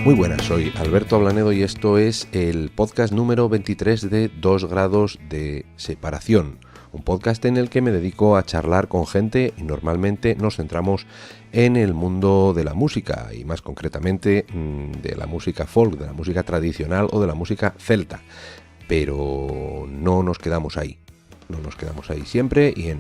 Muy buenas, soy Alberto Ablanedo y esto es el podcast número 23 de 2 grados de separación. Un podcast en el que me dedico a charlar con gente y normalmente nos centramos en el mundo de la música y más concretamente de la música folk, de la música tradicional o de la música celta. Pero no nos quedamos ahí. No nos quedamos ahí siempre y en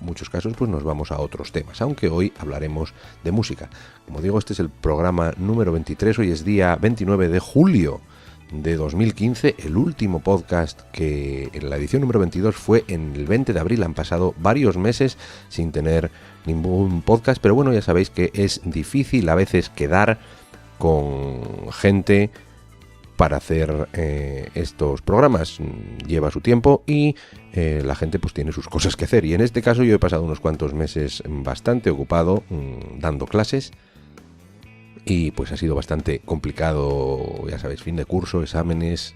muchos casos pues nos vamos a otros temas, aunque hoy hablaremos de música. Como digo, este es el programa número 23, hoy es día 29 de julio de 2015, el último podcast que en la edición número 22 fue en el 20 de abril, han pasado varios meses sin tener ningún podcast, pero bueno, ya sabéis que es difícil a veces quedar con gente para hacer estos programas, lleva su tiempo y la gente pues tiene sus cosas que hacer, y en este caso yo he pasado unos cuantos meses bastante ocupado dando clases y pues ha sido bastante complicado, ya sabéis, fin de curso, exámenes,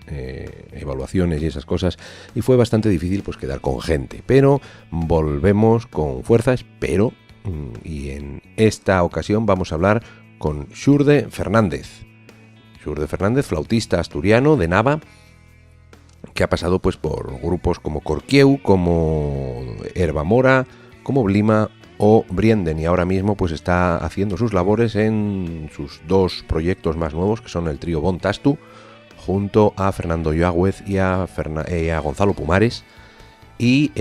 evaluaciones y esas cosas, y fue bastante difícil pues quedar con gente, pero volvemos con fuerza, espero, y en esta ocasión vamos a hablar con Xurde Fernández. Xurde Fernández, flautista asturiano de Nava, que ha pasado pues por grupos como Corquieu, como Herba Mora, como Blima o Brienden, y ahora mismo pues está haciendo sus labores en sus dos proyectos más nuevos, que son el trío Bon Tastu, junto a Fernando Yoagüez y a Gonzalo Pumares, y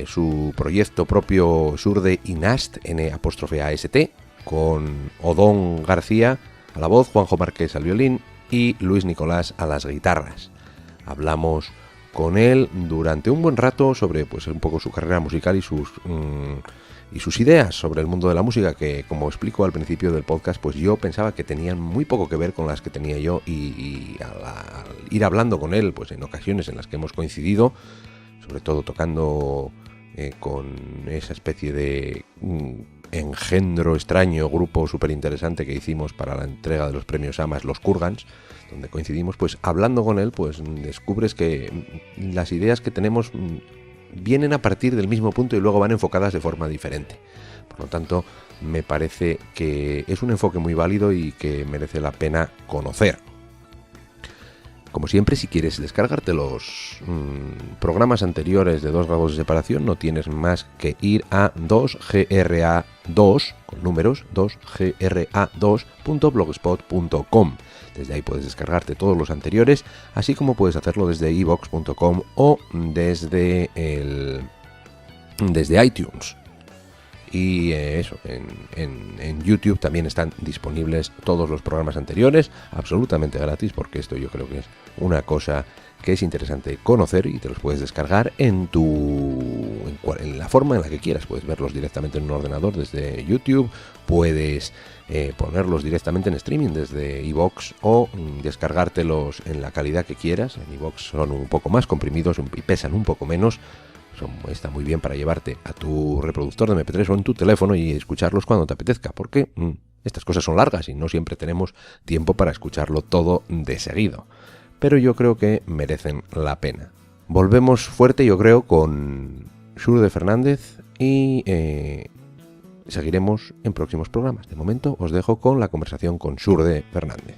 su proyecto propio Xurde Inast, N''AST, con Odón García a la voz, Juanjo Márquez al violín y Luis Nicolás a las guitarras. Hablamos con él durante un buen rato sobre pues un poco su carrera musical y sus ideas sobre el mundo de la música, que como explico al principio del podcast, pues yo pensaba que tenían muy poco que ver con las que tenía yo, y al ir hablando con él, pues en ocasiones en las que hemos coincidido, sobre todo tocando con esa especie de engendro extraño, grupo súper interesante que hicimos para la entrega de los premios AMAS, los Kurgans, donde coincidimos, pues hablando con él, pues descubres que las ideas que tenemos vienen a partir del mismo punto y luego van enfocadas de forma diferente. Por lo tanto, me parece que es un enfoque muy válido y que merece la pena conocer. Como siempre, si quieres descargarte los programas anteriores de 2 grados de separación, no tienes más que ir a 2gra2, con números, 2gra2.blogspot.com. Desde ahí puedes descargarte todos los anteriores, así como puedes hacerlo desde iVoox.com o desde iTunes. Y eso, en YouTube también están disponibles todos los programas anteriores, absolutamente gratis, porque esto yo creo que es una cosa que es interesante conocer, y te los puedes descargar en la forma en la que quieras. Puedes verlos directamente en un ordenador desde YouTube, puedes ponerlos directamente en streaming desde iVoox o descargártelos en la calidad que quieras. En iVoox son un poco más comprimidos y pesan un poco menos. Está muy bien para llevarte a tu reproductor de MP3 o en tu teléfono y escucharlos cuando te apetezca, porque estas cosas son largas y no siempre tenemos tiempo para escucharlo todo de seguido. Pero yo creo que merecen la pena. Volvemos fuerte, yo creo, con Xurde Fernández y seguiremos en próximos programas. De momento os dejo con la conversación con Xurde Fernández.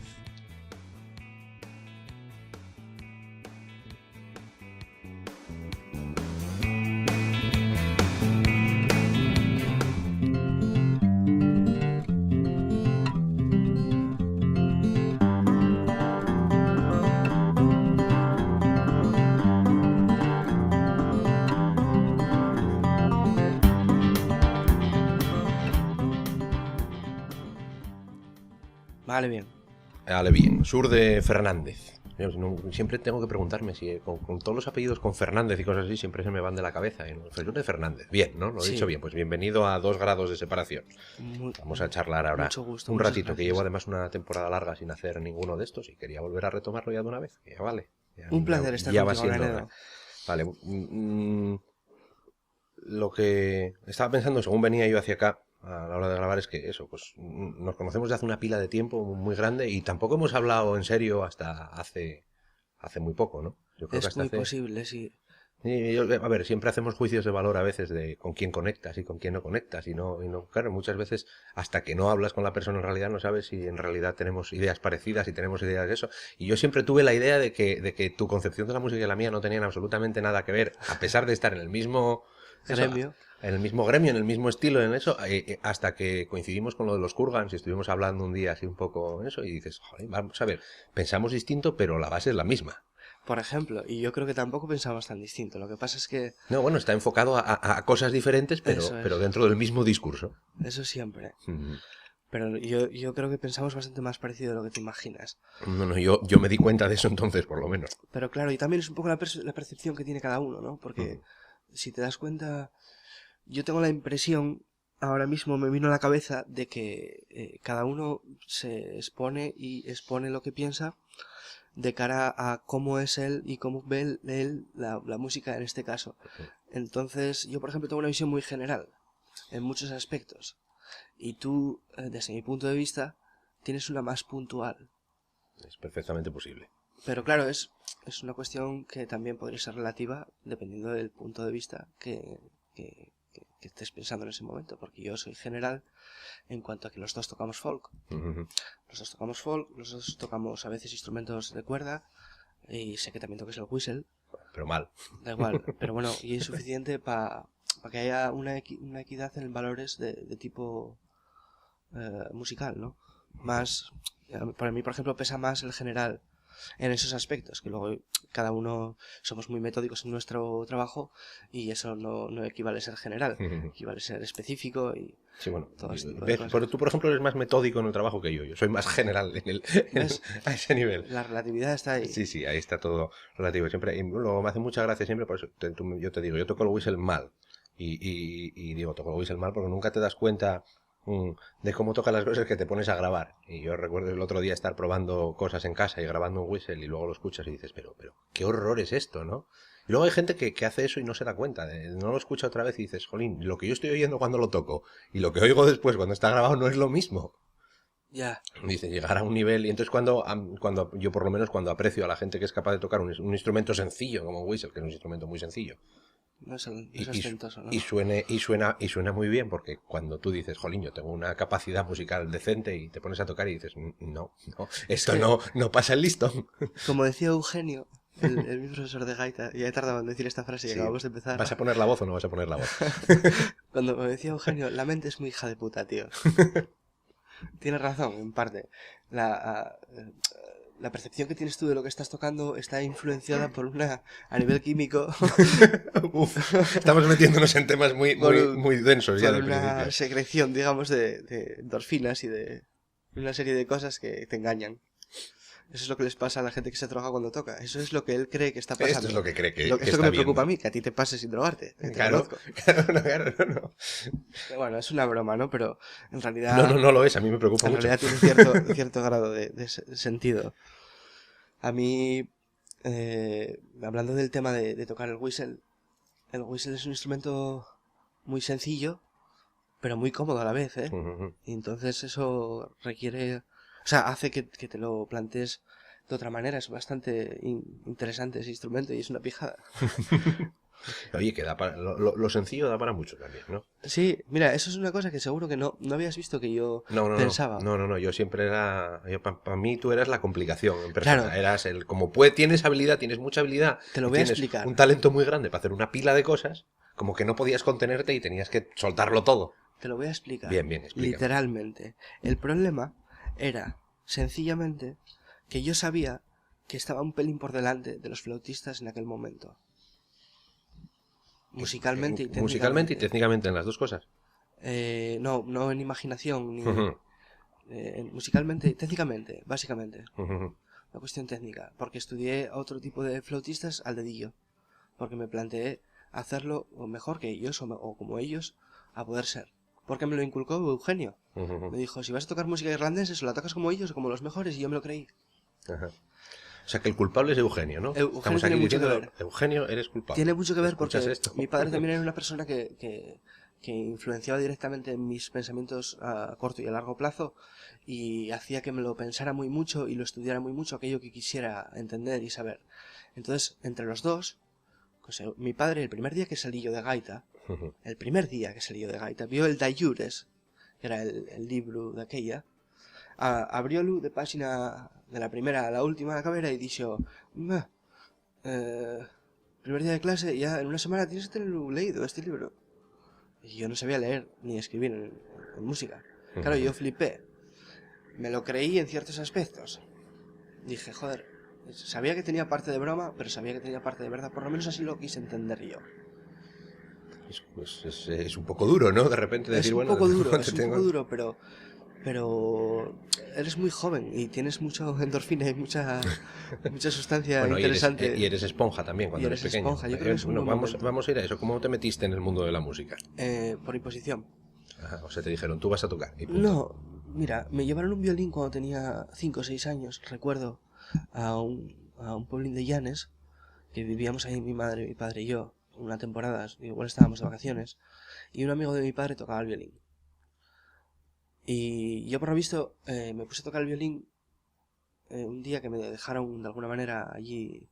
Vale, bien. Vale, bien. Xurde Fernández. Siempre tengo que preguntarme si con todos los apellidos con Fernández y cosas así siempre se me van de la cabeza. Xurde Fernández. Bien, ¿no? Lo he dicho bien. Pues bienvenido a 2 grados de separación. Vamos a charlar ahora un ratito, que llevo además una temporada larga sin hacer ninguno de estos y quería volver a retomarlo ya de una vez. Ya vale. Un placer estar contigo, Alberto. Vale. Lo que estaba pensando según venía yo hacia acá a la hora de grabar es que eso, pues nos conocemos de hace una pila de tiempo muy grande y tampoco hemos hablado en serio hasta hace muy poco, ¿no? Yo creo es que muy posible, sí. A ver, siempre hacemos juicios de valor a veces de con quién conectas y con quién no conectas claro, muchas veces hasta que no hablas con la persona en realidad no sabes si en realidad tenemos ideas parecidas y tenemos ideas de eso. Y yo siempre tuve la idea de que tu concepción de la música y la mía no tenían absolutamente nada que ver, a pesar de estar en el mismo gremio. En el mismo gremio, en el mismo estilo, en eso, hasta que coincidimos con lo de los Kurgans y estuvimos hablando un día así un poco en eso y dices, joder, vamos a ver, pensamos distinto, pero la base es la misma. Por ejemplo, y yo creo que tampoco pensamos tan distinto. Lo que pasa es que... No, bueno, está enfocado a cosas diferentes, pero dentro del mismo discurso. Eso siempre. Pero yo creo que pensamos bastante más parecido de lo que te imaginas. No, yo me di cuenta de eso entonces, por lo menos. Pero claro, y también es un poco la percepción que tiene cada uno, ¿no? Porque si te das cuenta, yo tengo la impresión, ahora mismo me vino a la cabeza, de que cada uno se expone y expone lo que piensa de cara a cómo es él y cómo ve él la música en este caso. Entonces, yo por ejemplo tengo una visión muy general en muchos aspectos y tú, desde mi punto de vista, tienes una más puntual. Es perfectamente posible. Pero claro, es una cuestión que también podría ser relativa dependiendo del punto de vista que estés pensando en ese momento, porque yo soy general en cuanto a que los dos tocamos folk. Los dos tocamos folk, los dos tocamos a veces instrumentos de cuerda, y sé que también toques el whistle. Pero mal. Da igual, pero bueno, y es suficiente para que haya una equidad en valores de tipo musical, ¿no? Más, para mí, por ejemplo, pesa más el general en esos aspectos, que luego cada uno somos muy metódicos en nuestro trabajo y eso no equivale a ser general, equivale a ser específico y sí, bueno, todo este tipo de cosas. Tú, por ejemplo, eres más metódico en el trabajo que yo soy más general a ese nivel. La relatividad está ahí. Sí, ahí está todo relativo siempre. Y luego me hace mucha gracia siempre, por eso yo te digo, yo toco el whistle mal y digo, toco el whistle mal porque nunca te das cuenta de cómo tocan las cosas que te pones a grabar. Y yo recuerdo el otro día estar probando cosas en casa y grabando un whistle y luego lo escuchas y dices, pero qué horror es esto, ¿no? Y luego hay gente que hace eso y no se da cuenta, no lo escucha otra vez y dices, jolín, lo que yo estoy oyendo cuando lo toco y lo que oigo después cuando está grabado no es lo mismo. Ya. Dice, llegar a un nivel, y entonces cuando yo por lo menos cuando aprecio a la gente que es capaz de tocar un instrumento sencillo como un whistle, que es un instrumento muy sencillo, no es ostentoso, ¿no? y suena muy bien, porque cuando tú dices, jolín, yo tengo una capacidad musical decente y te pones a tocar y dices, no, esto no pasa el listón. Como decía Eugenio, el mi profesor de gaita, ya he tardado en decir esta frase y acabamos de empezar. ¿Vas a poner la voz o no vas a poner la voz? Cuando me decía Eugenio, la mente es muy hija de puta, tío. Tienes razón, en parte. La percepción que tienes tú de lo que estás tocando está influenciada por a nivel químico. Uf, estamos metiéndonos en temas muy densos ya por una secreción, digamos, de endorfinas y de una serie de cosas que te engañan. Eso es lo que les pasa a la gente que se droga cuando toca. Eso es lo que él cree que está pasando. Esto es lo que cree que esto está que me preocupa viendo. a mí, que a ti te pase sin drogarte. Claro. Pero bueno, es una broma, ¿no? Pero en realidad... No lo es, a mí me preocupa mucho. En realidad tiene cierto grado de sentido. A mí, hablando del tema de tocar el whistle es un instrumento muy sencillo, pero muy cómodo a la vez, ¿eh? Y entonces eso requiere... O sea, hace que te lo plantees de otra manera. Es bastante interesante ese instrumento y es una pijada. Oye, que da para, lo sencillo da para mucho también, ¿no? Sí, mira, eso es una cosa que seguro que no habías visto que yo pensaba. No, yo siempre era... Para mí tú eras la complicación en persona. Claro. Eras el... Como tienes habilidad, tienes mucha habilidad... Te lo voy a explicar. Un talento muy grande para hacer una pila de cosas, como que no podías contenerte y tenías que soltarlo todo. Te lo voy a explicar. Bien, explícame. Literalmente. El problema era, sencillamente, que yo sabía que estaba un pelín por delante de los flautistas en aquel momento. Musicalmente y técnicamente. Musicalmente y técnicamente, en las dos cosas. No en imaginación, ni musicalmente y técnicamente, básicamente. Una cuestión técnica. Porque estudié a otro tipo de flautistas al dedillo. Porque me planteé hacerlo mejor que ellos o como ellos a poder ser. Porque me lo inculcó Eugenio. Me dijo, si vas a tocar música irlandesa, eso la tocas como ellos o como los mejores, y yo me lo creí. O sea, que el culpable es Eugenio, ¿no? Eugenio Estamos tiene aquí mucho que diciendo, ver. Eugenio, eres culpable. Tiene mucho que ver porque esto? Mi padre también era una persona que influenciaba directamente en mis pensamientos a corto y a largo plazo y hacía que me lo pensara muy mucho y lo estudiara muy mucho, aquello que quisiera entender y saber. Entonces, entre los dos Mi padre, el primer día que salí yo de gaita, vio el Dayures, que era el libro de aquella, abrió-lo de página de la primera a la última a cabera y dijo, primer día de clase, ya en una semana tienes que tenerlo leído, este libro. Y yo no sabía leer ni escribir en música. Claro, yo flipé. Me lo creí en ciertos aspectos. Dije, joder, sabía que tenía parte de broma, pero sabía que tenía parte de verdad. Por lo menos así lo quise entender yo. Es un poco duro, ¿no? De repente decir, bueno... Es un poco duro, pero eres muy joven y tienes mucho endorfina y mucha sustancia interesante. Y eres esponja también cuando eres pequeño. Esponja. Yo creo que es vamos a ir a eso. ¿Cómo te metiste en el mundo de la música? Por imposición. Ajá, o sea, te dijeron, tú vas a tocar. Y no, mira, me llevaron un violín cuando tenía 5 o 6 años, recuerdo, a un pueblín de Llanes, que vivíamos ahí mi madre, mi padre y yo, una temporada, igual estábamos de vacaciones, y un amigo de mi padre tocaba el violín. Y yo por lo visto me puse a tocar el violín un día que me dejaron de alguna manera allí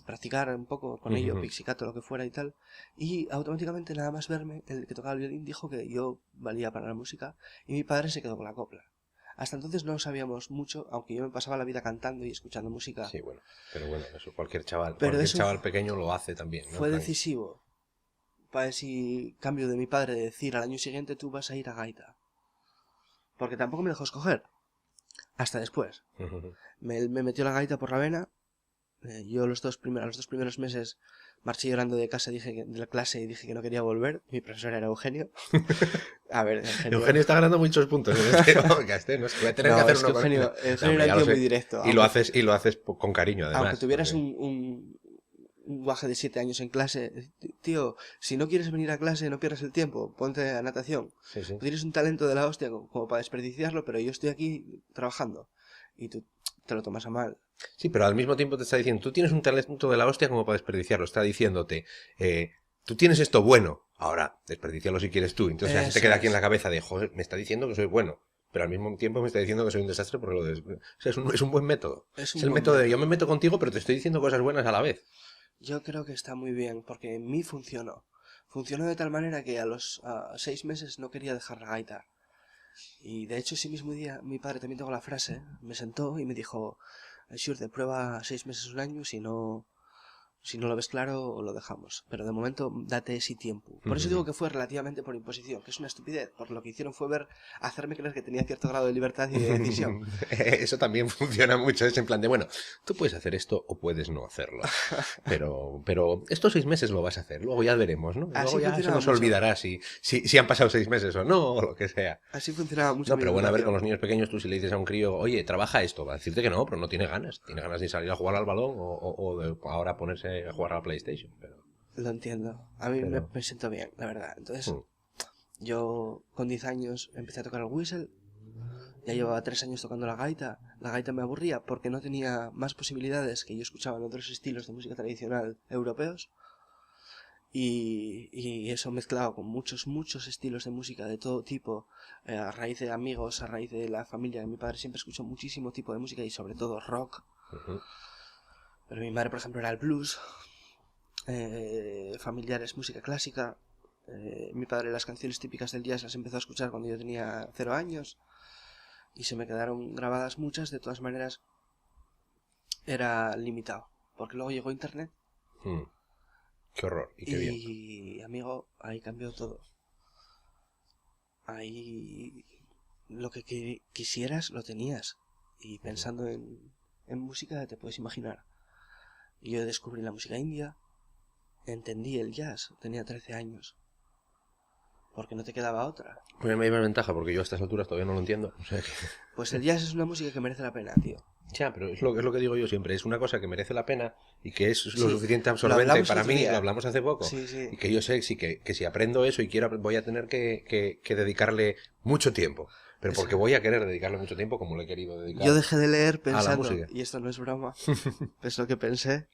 practicar un poco con ello, pixicato, lo que fuera y tal, y automáticamente nada más verme, el que tocaba el violín dijo que yo valía para la música y mi padre se quedó con la copla. Hasta entonces no sabíamos mucho, aunque yo me pasaba la vida cantando y escuchando música. Sí, bueno, pero bueno, eso cualquier chaval pequeño lo hace también, ¿no? Fue decisivo para ese cambio de mi padre de decir al año siguiente tú vas a ir a gaita. Porque tampoco me dejó escoger. Hasta después. Me metió la gaita por la vena. Yo los dos primeros meses marché llorando de la clase y dije que no quería volver. Mi profesor era Eugenio. A ver, Eugenio está ganando muchos puntos en este podcast, ¿eh? No es que voy a tener que hacer una Eugenio era un tío muy directo. Y lo haces con cariño, además. Aunque tuvieras un guaje de 7 años en clase, tío, si no quieres venir a clase no pierdas el tiempo, ponte a natación. Sí. Tú tienes un talento de la hostia como para desperdiciarlo, pero yo estoy aquí trabajando y tú te lo tomas a mal. Sí, pero al mismo tiempo te está diciendo, tú tienes un talento de la hostia como para desperdiciarlo. Está diciéndote, tú tienes esto bueno, ahora desperdiciarlo si quieres tú. Entonces ya se te queda aquí en la cabeza de, joder, me está diciendo que soy bueno, pero al mismo tiempo me está diciendo que soy un desastre por lo de... O sea, es un buen método. Es el método de yo me meto contigo, pero te estoy diciendo cosas buenas a la vez. Yo creo que está muy bien, porque en mí funcionó. Funcionó de tal manera que a los 6 meses no quería dejar la gaita. Y de hecho ese mismo día mi padre también tuvo la frase, me sentó y me dijo, Xurde, prueba 6 meses, un año, si no lo ves claro lo dejamos, pero de momento date ese tiempo. Por eso digo que fue relativamente por imposición, que es una estupidez, porque lo que hicieron fue hacerme creer que tenía cierto grado de libertad y de decisión. Eso también funciona mucho, es en plan de, bueno, tú puedes hacer esto o puedes no hacerlo, pero estos 6 meses lo vas a hacer, luego ya veremos, ¿no? Luego ya se nos olvidará si han pasado 6 meses o no, o lo que sea. Así funcionaba mucho. No, pero bueno, a ver, con los niños pequeños tú si le dices a un crío, oye, trabaja esto, va a decirte que no, pero no tiene ganas de salir a jugar al balón o de ahora ponerse a jugar a la PlayStation, pero... Lo entiendo. A mí me siento bien, la verdad. Entonces, yo con 10 años empecé a tocar el whistle. Ya llevaba 3 años tocando la gaita. La gaita me aburría porque no tenía más posibilidades que yo escuchaba en otros estilos de música tradicional europeos. Y eso mezclado con muchos estilos de música de todo tipo, a raíz de amigos, a raíz de la familia. Mi padre siempre escuchó muchísimo tipo de música y sobre todo rock. Pero mi madre, por ejemplo, era el blues. Familiares, música clásica. Mi padre las canciones típicas del jazz las empezó a escuchar cuando yo tenía 0 años y se me quedaron grabadas muchas. De todas maneras era limitado porque luego llegó internet. Qué horror y qué bien. Y amigo, ahí cambió todo. Ahí lo que quisieras lo tenías. Y pensando en música te puedes imaginar. Yo descubrí la música india. Entendí el jazz, tenía 13 años. Porque no te quedaba otra. Pues me lleva ventaja, porque yo a estas alturas todavía no lo entiendo. O sea que... Pues el jazz es una música que merece la pena, tío. Ya, pero es lo que digo yo siempre. Es una cosa que merece la pena y que es lo suficiente absorbente para mí. Lo hablamos hace poco. Sí. Y que yo sé que si aprendo eso y voy a tener que dedicarle mucho tiempo. Pero porque voy a querer dedicarle mucho tiempo como le he querido dedicar. Yo dejé de leer pensando, a la música. Y esto no es broma, es lo que pensé.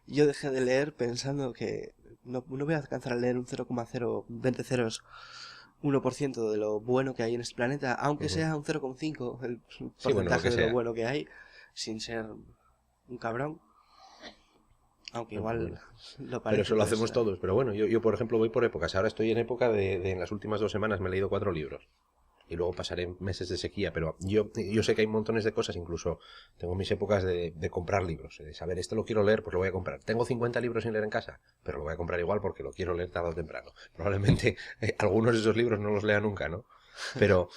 Yo dejé de leer pensando que no voy a alcanzar a leer un 0,020 ceros 1% de lo bueno que hay en este planeta, aunque sea un 0,5 el porcentaje de lo bueno que hay, sin ser un cabrón. Aunque igual lo Pero parece. eso lo pues, hacemos todos. Pero bueno, yo por ejemplo voy por épocas. Ahora estoy en época en las últimas 2 semanas me he leído 4 libros. Y luego pasaré meses de sequía, pero yo sé que hay montones de cosas, incluso tengo mis épocas de comprar libros, de saber, este lo quiero leer, pues lo voy a comprar. Tengo 50 libros sin leer en casa, pero lo voy a comprar igual porque lo quiero leer tarde o temprano. Probablemente algunos de esos libros no los lea nunca, ¿no? Pero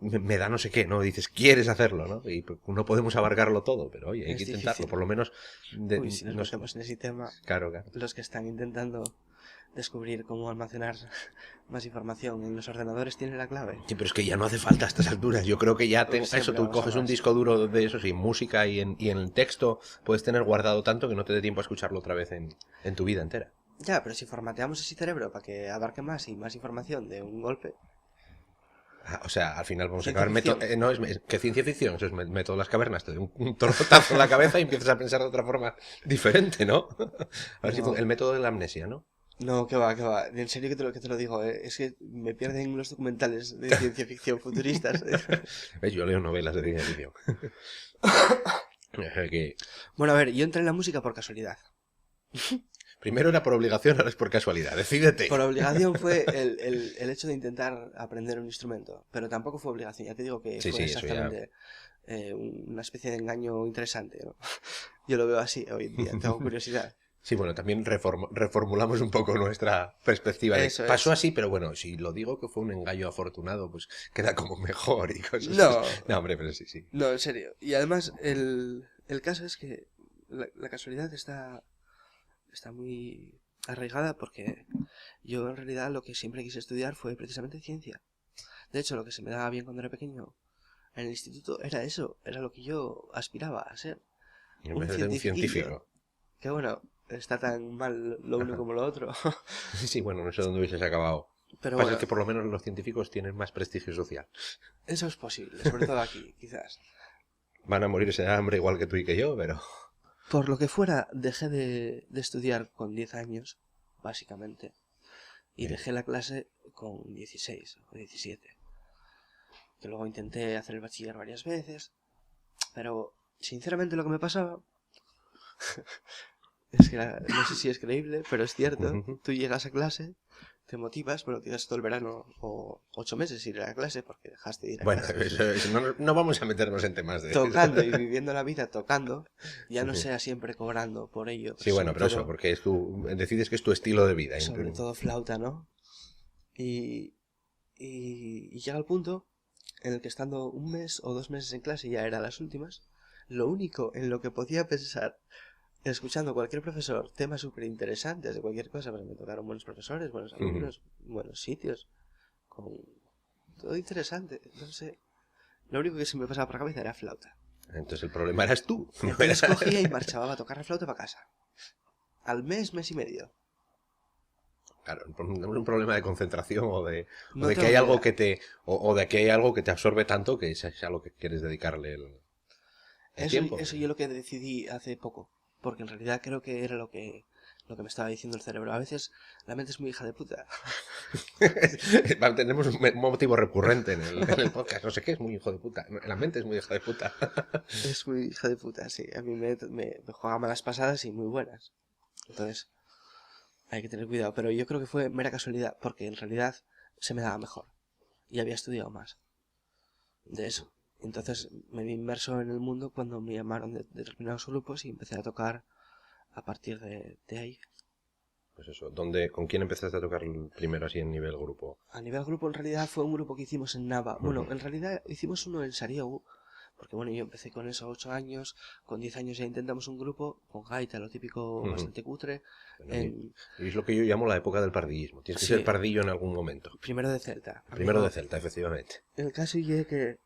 me da no sé qué, ¿no? Dices, quieres hacerlo, ¿no? Y no podemos abarcarlo todo, pero oye, hay que intentarlo, difícil. por lo menos... Uy, si nos no sé. metemos en ese tema, Claro, claro. los que están intentando descubrir cómo almacenar más información en los ordenadores tienen la clave. Sí, pero es que ya no hace falta a estas alturas. Yo creo que ya eso, tú coges un disco duro de eso, sin música y en el texto puedes tener guardado tanto que no te dé tiempo a escucharlo otra vez en tu vida entera. Ya, pero si formateamos ese cerebro para que abarque más y más información de un golpe... O sea, al final vamos a Ciencia acabar... ficción. no, ¿qué ciencia ficción? Eso es método de las cavernas. Te doy un tortazo en la cabeza y empiezas a pensar de otra forma diferente, ¿no? A ver si No. el método de la amnesia, ¿no? No, que va, que va. En serio que te lo digo, es que me pierden los documentales de ciencia ficción futuristas. ¿Ves? Yo leo novelas de ciencia ficción. Que Bueno, a ver, yo entré en la música por casualidad. primero era por obligación, ahora es por casualidad. Decídete. Por obligación fue el hecho de intentar aprender un instrumento, pero tampoco fue obligación, ya te digo que Sí, fue sí, eso ya... exactamente una especie de engaño interesante, ¿no? Yo lo veo así hoy en día, tengo curiosidad. Sí, bueno, también reformulamos un poco nuestra perspectiva de Eso pasó es. así, pero bueno, si lo digo que fue un engaño afortunado, pues queda como mejor y cosas No, así. No, hombre, pero sí, sí. no, en serio. Y además, el caso es que la casualidad está muy arraigada porque yo en realidad lo que siempre quise estudiar fue precisamente ciencia. De hecho, lo que se me daba bien cuando era pequeño en el instituto era eso, era lo que yo aspiraba a ser. En Un vez de un cientifiquillo. científico. Que bueno, está tan mal lo uno Ajá. como lo otro. Sí, sí, bueno, no sé dónde hubieses acabado. Pero Pasa bueno, es que por lo menos los científicos tienen más prestigio social. eso es posible, sobre todo aquí, quizás. Van a morirse de hambre igual que tú y que yo, pero... Por lo que fuera, dejé de estudiar con 10 años, básicamente. Y Bien. dejé la clase con 16 o 17. Que luego intenté hacer el bachiller varias veces. Pero, sinceramente, lo que me pasaba... es que no sé si es creíble, pero es cierto. Ujú. Tú llegas a clase, te motivas, bueno, tienes todo el verano o 8 meses sin ir a la clase porque dejaste de ir a Bueno, clase. eso no vamos a meternos en temas de... Tocando y viviendo la vida tocando, ya no Ujú. sea siempre cobrando por ello. Sí, bueno, sobre pero todo, eso, porque decides que es tu estilo de vida. sobre todo flauta, ¿no? Y llega el punto en el que estando un mes o 2 meses en clase, ya era las últimas, lo único en lo que podía pensar, escuchando a cualquier profesor, temas súper interesantes de cualquier cosa, pues me tocaron buenos profesores, buenos alumnos, buenos sitios, con todo interesante, no sé. Lo único que se me pasaba por la cabeza era flauta. Entonces el problema eras tú. No Entonces era... cogía y marchaba a tocar la flauta para casa. Al mes, mes y medio. Claro, tenemos un problema de concentración o de No que tengo hay ni algo idea. que te o de que hay algo que te absorbe tanto que es a lo que quieres dedicarle el tiempo. Eso yo lo que decidí hace poco. Porque en realidad creo que era lo que me estaba diciendo el cerebro. A veces la mente es muy hija de puta. Tenemos un motivo recurrente en el podcast. No sé qué es muy hijo de puta. La mente es muy hija de puta. Es muy hija de puta, sí. A mí me juega malas pasadas y muy buenas. Entonces, hay que tener cuidado. Pero yo creo que fue mera casualidad. Porque en realidad se me daba mejor. Y había estudiado más de eso. Entonces me vi inmerso en el mundo cuando me llamaron de determinados grupos y empecé a tocar a partir de ahí. Pues eso, ¿con quién empezaste a tocar primero así en nivel grupo? A nivel grupo en realidad fue un grupo que hicimos en Nava. Bueno, en realidad hicimos uno en Sariegu. Porque bueno, yo empecé con eso a 8 años. Con 10 años ya intentamos un grupo con gaita, lo típico bastante cutre. Bueno, y es lo que yo llamo la época del pardillismo. Tienes que ser pardillo en algún momento. Primero de Celta. Primero de Celta, efectivamente. El caso es que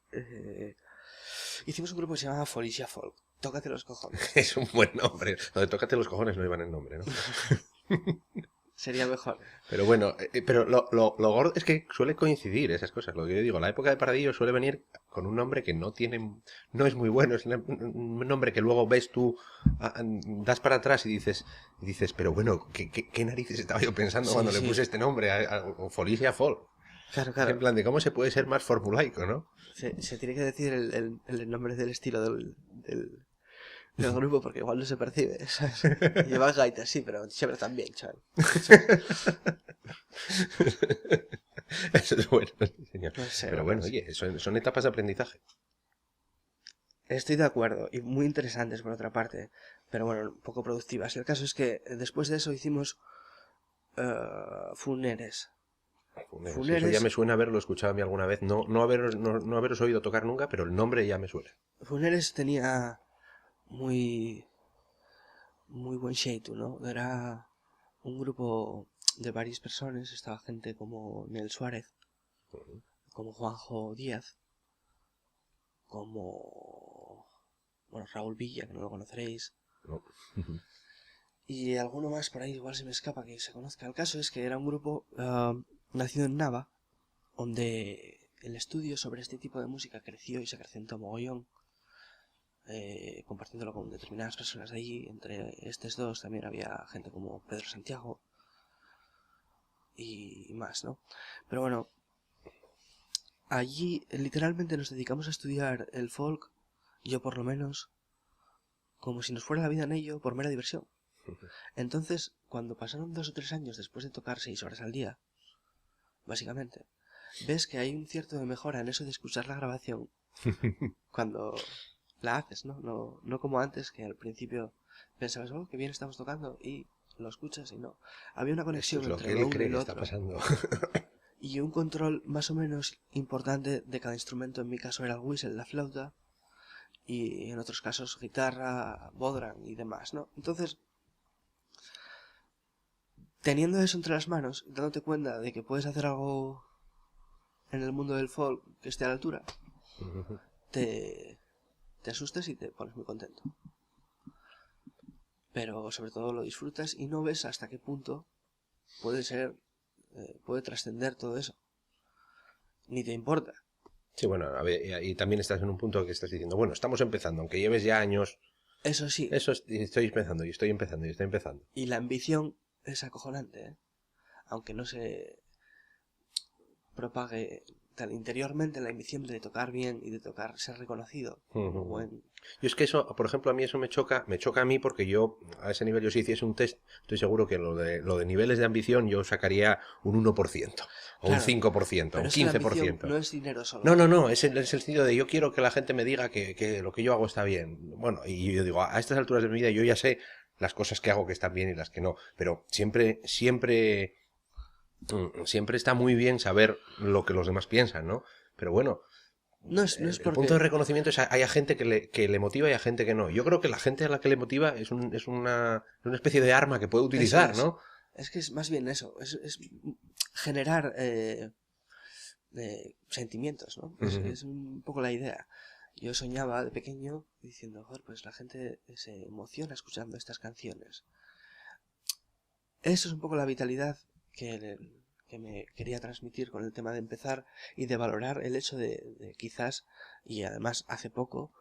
hicimos un grupo que se llamaba Folicia Folk. Tócate los cojones. Es un buen nombre. Lo de tócate los cojones no iban el nombre, ¿no? Sería mejor. Pero bueno, pero lo gordo es que suele coincidir esas cosas. Lo que yo digo, la época de Pardillo suele venir con un nombre que no es muy bueno. Es un nombre que luego ves tú, das para atrás y dices, pero bueno, ¿qué narices estaba yo pensando cuando le puse este nombre a Folicia Folk? Claro. En plan de cómo se puede ser más formulaico, ¿no? Se tiene que decir el nombre del estilo del grupo porque igual no se percibe, ¿sabes? Lleva gaitas, sí, pero siempre también, chaval. Eso es bueno, sí, señor. No sé, Pero bueno, bueno, oye, son etapas de aprendizaje. estoy de acuerdo, y muy interesantes por otra parte, pero bueno, poco productivas. El caso es que después de eso hicimos Funeres. Sí, eso ya me suena haberlo escuchado a mí alguna vez. No haberos oído tocar nunca, pero el nombre ya me suena. Funeres tenía muy, muy buen xeito, ¿no? Era un grupo de varias personas, estaba gente como Nel Suárez, como Juanjo Díaz, como, bueno, Raúl Villa, que no lo conoceréis, No. y alguno más por ahí, igual se me escapa que se conozca. El caso es que era un grupo nacido en Nava, donde el estudio sobre este tipo de música creció y se acrecentó mogollón, compartiéndolo con determinadas personas de allí. Entre estos dos también había gente como Pedro Santiago y más, ¿no? Pero bueno, allí literalmente nos dedicamos a estudiar el folk, yo por lo menos, como si nos fuera la vida en ello, por mera diversión. Entonces, cuando pasaron 2 o 3 años después de tocar 6 horas al día, básicamente, ves que hay un cierto de mejora en eso de escuchar la grabación cuando la haces, ¿no? No como antes, que al principio pensabas, oh, qué bien estamos tocando, y lo escuchas y no. Había una Esto conexión es lo entre que lo él uno y cree que lo está otro. pasando. Y un control más o menos importante de cada instrumento. En mi caso era el whistle, la flauta, y en otros casos guitarra, bodhrán y demás, ¿no? Entonces, teniendo eso entre las manos, dándote cuenta de que puedes hacer algo en el mundo del folk que esté a la altura, te asustas y te pones muy contento. Pero sobre todo lo disfrutas y no ves hasta qué punto puede trascender todo eso. Ni te importa. Sí, bueno, a ver, y también estás en un punto que estás diciendo, bueno, estamos empezando, aunque lleves ya años. Eso sí. Estoy empezando, y estoy empezando, y estoy empezando. Y la ambición es acojonante, ¿eh? Aunque no se propague tan interiormente la ambición de tocar bien y de tocar, ser reconocido como buen... Yo es que eso, por ejemplo, a mí eso me choca a mí porque yo, a ese nivel, yo si hiciese un test, estoy seguro que lo de niveles de ambición yo sacaría un 1%, o Claro, un 5%, pero un es que la 15%. ambición no es dinero solo. No, es el sentido de yo quiero que la gente me diga que lo que yo hago está bien. Bueno, y yo digo, a estas alturas de mi vida yo ya sé las cosas que hago que están bien y las que no, pero siempre está muy bien saber lo que los demás piensan, ¿no? Pero bueno, No es el porque... punto de reconocimiento es hay a gente que le motiva y a gente que no. Yo creo que la gente a la que le motiva es una especie de arma que puede utilizar, es. ¿no? Es que es más bien eso, es generar sentimientos, ¿no? Es un poco la idea. Yo soñaba de pequeño diciendo, joder, pues la gente se emociona escuchando estas canciones. Eso es un poco la vitalidad que me quería transmitir con el tema de empezar y de valorar el hecho de quizás, y además hace poco,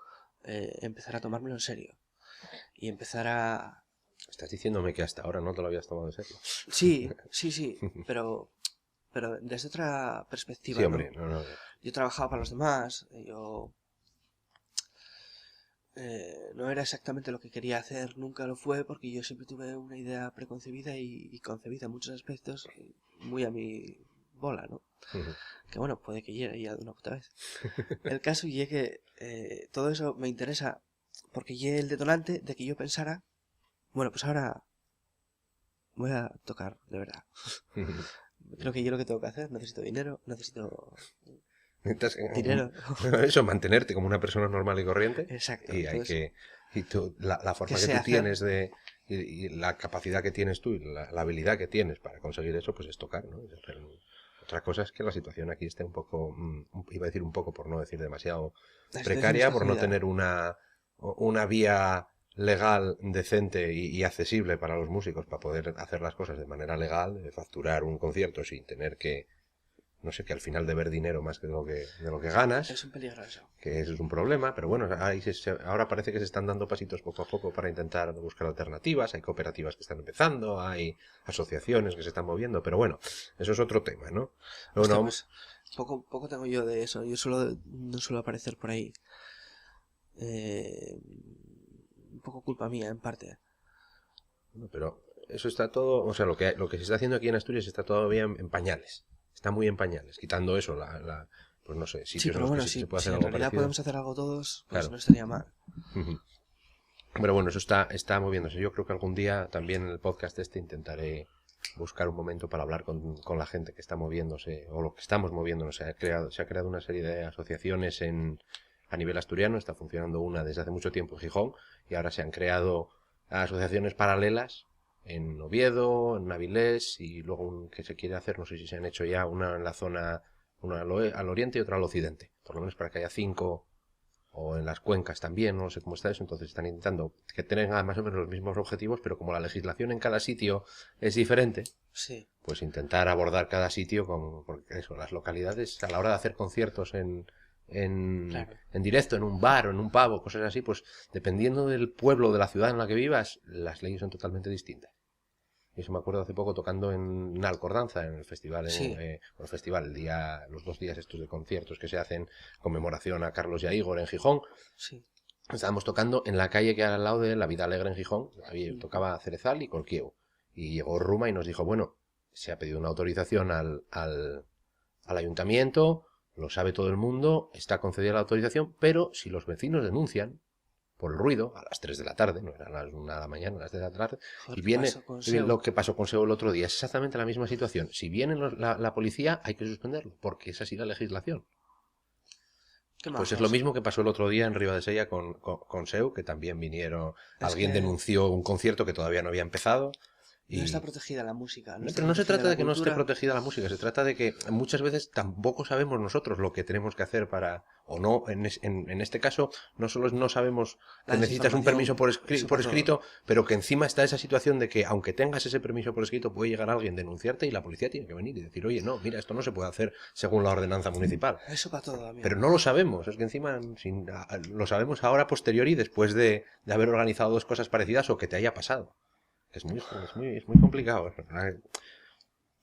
empezar a tomármelo en serio. Y empezar a... Estás diciéndome que hasta ahora no te lo habías tomado en serio. Sí, pero desde otra perspectiva, Sí, hombre, ¿no? no. Yo trabajaba para los demás, yo no era exactamente lo que quería hacer, nunca lo fue, porque yo siempre tuve una idea preconcebida y concebida en muchos aspectos muy a mi bola, ¿no? Que bueno, puede que llegue ya de una puta vez. El caso y es que todo eso me interesa porque llegue el detonante de que yo pensara, bueno, pues ahora voy a tocar, de verdad. Creo que yo lo que tengo que hacer, necesito dinero, necesito dinero. Eso, mantenerte como una persona normal y corriente. Exacto. Y Entonces, la forma que tú tienes y la capacidad que tienes tú y la habilidad que tienes para conseguir eso, pues es tocar, ¿no? Otra cosa es que la situación aquí esté un poco, iba a decir un poco por no decir demasiado precaria, por no tener una vía legal, decente y accesible para los músicos para poder hacer las cosas de manera legal, facturar un concierto sin tener que, no sé, que al final deber dinero más que de lo que ganas. Es un peligro eso. Que eso es un problema, pero bueno, ahora parece que se están dando pasitos poco a poco para intentar buscar alternativas, hay cooperativas que están empezando, hay asociaciones que se están moviendo, pero bueno, eso es otro tema, ¿no? Hostia, pues, poco tengo yo de eso, yo no suelo aparecer por ahí poco culpa mía, en parte. No, pero eso está todo, o sea, lo que se está haciendo aquí en Asturias está todavía en pañales. Está muy en pañales. Quitando eso, pues no sé, Sí, sitios en pero los que bueno, se puede si hacer en algo realidad parecido. podemos hacer algo todos, pues Claro. no estaría mal. Ujú. Pero bueno, eso está moviéndose. Yo creo que algún día también en el podcast intentaré buscar un momento para hablar con la gente que está moviéndose, o lo que estamos moviéndonos. Se ha creado una serie de asociaciones a nivel asturiano. Está funcionando una desde hace mucho tiempo en Gijón, y ahora se han creado asociaciones paralelas en Oviedo, en Avilés, y luego que se quiere hacer, no sé si se han hecho ya, una en la zona, una al oriente y otra al occidente, por lo menos para que haya 5, o en las cuencas también, no sé cómo está eso. Entonces están intentando que tengan más o menos los mismos objetivos, pero como la legislación en cada sitio es diferente, Sí. pues intentar abordar cada sitio porque eso, las localidades a la hora de hacer conciertos Claro. en directo, en un bar o en un pub o cosas así, pues dependiendo del pueblo o de la ciudad en la que vivas, las leyes son totalmente distintas. Y eso me acuerdo hace poco tocando en Alcordanza, en el festival, Sí. los 2 días estos de conciertos que se hacen, conmemoración a Carlos y a Igor en Gijón. Sí. Estábamos tocando en la calle que era al lado de La Vida Alegre en Gijón. Tocaba Cerezal y Colquievo. Y llegó Ruma y nos dijo, bueno, se ha pedido una autorización al ayuntamiento, lo sabe todo el mundo, está concedida la autorización, pero si los vecinos denuncian por el ruido, a las 3 de la tarde, no era a las 1 de la mañana, a las 3 de la tarde, Joder, y viene lo que pasó con Seo el otro día, es exactamente la misma situación. Si viene la policía, hay que suspenderlo, porque es así la legislación. Pues es lo mismo que pasó el otro día en Ribadesella con Seu, que también vinieron, alguien denunció un concierto que todavía no había empezado. No está protegida la música. Pero no se trata de que no esté protegida la música, se trata de que muchas veces tampoco sabemos nosotros lo que tenemos que hacer para, o no, en este caso, no solo no sabemos que necesitas un permiso por escrito, pero que encima está esa situación de que aunque tengas ese permiso por escrito puede llegar alguien, denunciarte, y la policía tiene que venir y decir, oye, no, mira, esto no se puede hacer según la ordenanza municipal. Eso para todo, amigo. Pero no lo sabemos, es que encima lo sabemos ahora posteriori, después de haber organizado 2 cosas parecidas o que te haya pasado. Es muy complicado.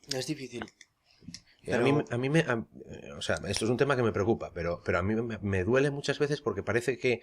Es difícil. Pero... o sea, esto es un tema que me preocupa, pero a mí me duele muchas veces porque parece que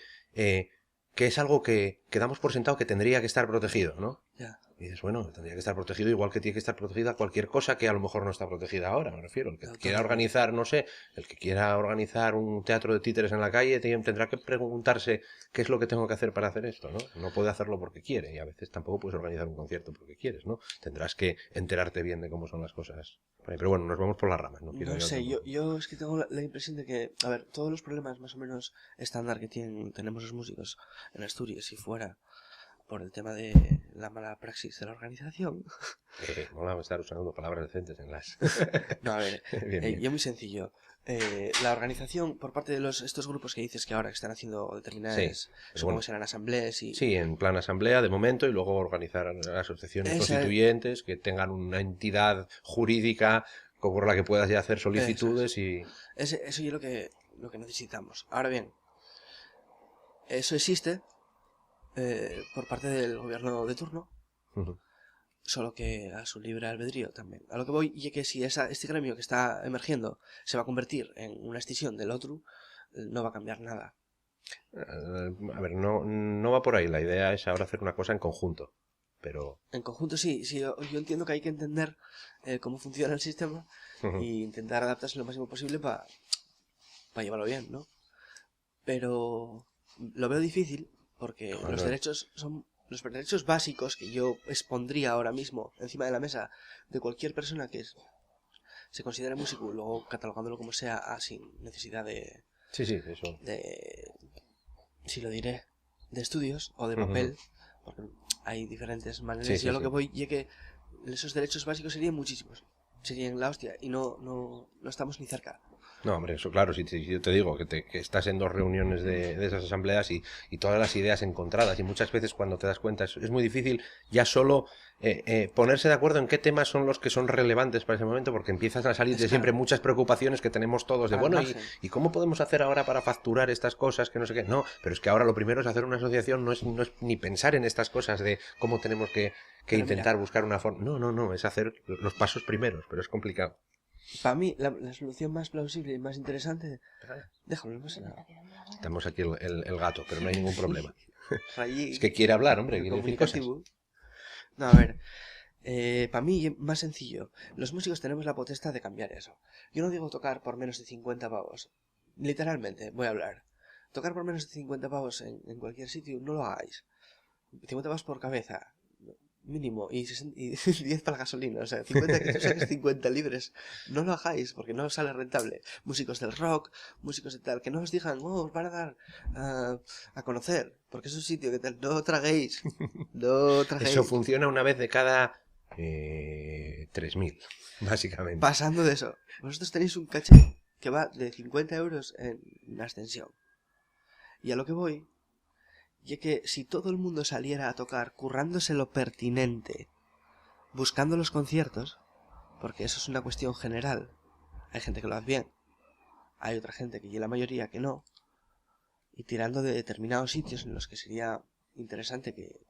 es algo que damos por sentado que tendría que estar protegido, ¿no? Ya. Y dices, bueno, tendría que estar protegido igual que tiene que estar protegida cualquier cosa que a lo mejor no está protegida ahora, me refiero. El que quiera organizar, no sé, el que quiera organizar un teatro de títeres en la calle tendrá que preguntarse qué es lo que tengo que hacer para hacer esto, ¿no? No puede hacerlo porque quiere, y a veces tampoco puedes organizar un concierto porque quieres, ¿no? Tendrás que enterarte bien de cómo son las cosas. Pero bueno, nos vamos por las ramas. No sé, yo es que tengo la impresión de que, a ver, todos los problemas más o menos estándar que tenemos los músicos en Asturias y fuera, por el tema de la mala praxis de la organización. Mola estar usando palabras decentes en las... No, a ver, bien. yo muy sencillo. La organización por parte de estos grupos que dices que ahora están haciendo determinadas, supongo que serán asambleas y... Sí, en plan asamblea de momento, y luego organizar asociaciones constituyentes que tengan una entidad jurídica por la que puedas ya hacer solicitudes y... Eso es lo que necesitamos. Ahora bien, eso existe por parte del gobierno de turno, solo que a su libre albedrío también. A lo que voy, y es que si este gremio que está emergiendo se va a convertir en una escisión del otro, no va a cambiar nada. A ver, no va por ahí. La idea es ahora hacer una cosa en conjunto, pero... En conjunto sí, yo entiendo que hay que entender cómo funciona el sistema e intentar adaptarse lo máximo posible para llevarlo bien, ¿no? Pero lo veo difícil porque los derechos son los derechos básicos que yo expondría ahora mismo encima de la mesa de cualquier persona que se considere músico, luego catalogándolo como sea, sin necesidad de... Sí, eso. Si lo diré, de estudios o de papel, porque hay diferentes maneras. Yo lo que voy, y es que esos derechos básicos serían muchísimos, serían la hostia, y no estamos ni cerca. No, hombre, eso claro, si yo te digo que estás en 2 reuniones de esas asambleas y todas las ideas encontradas, y muchas veces cuando te das cuenta es muy difícil ya solo ponerse de acuerdo en qué temas son los que son relevantes para ese momento, porque empiezan a salir de siempre muchas preocupaciones que tenemos todos de, bueno, ¿y cómo podemos hacer ahora para facturar estas cosas que no sé qué? No, pero es que ahora lo primero es hacer una asociación, no es ni pensar en estas cosas de cómo tenemos que intentar buscar una forma. No, es hacer los pasos primeros, pero es complicado. Para mí, la solución más plausible y más interesante... Déjalo, no pasa nada. Estamos aquí el gato, pero no hay ningún problema. Rayí, Es que quiere hablar, hombre, quiere decir cosas. No, a ver, para mí más sencillo. Los músicos tenemos la potestad de cambiar eso. Yo no digo tocar por menos de 50 pavos. Literalmente, voy a hablar. Tocar por menos de 50 pavos en cualquier sitio, no lo hagáis. 50 pavos por cabeza, mínimo, y 10 para la gasolina. O sea, 50 que tú saques 50 libres. No lo hagáis, porque no os sale rentable. Músicos del rock, músicos de tal, que no os digan, os van a dar a conocer, porque es un sitio que tal. No traguéis. No traguéis. Eso funciona una vez de cada 3.000, básicamente. Pasando de eso, vosotros tenéis un caché que va de 50 euros en ascensión. Y a lo que voy, y que si todo el mundo saliera a tocar currándose lo pertinente, buscando los conciertos, porque eso es una cuestión general, hay gente que lo hace bien, hay otra gente que, y la mayoría que no, y tirando de determinados sitios en los que sería interesante que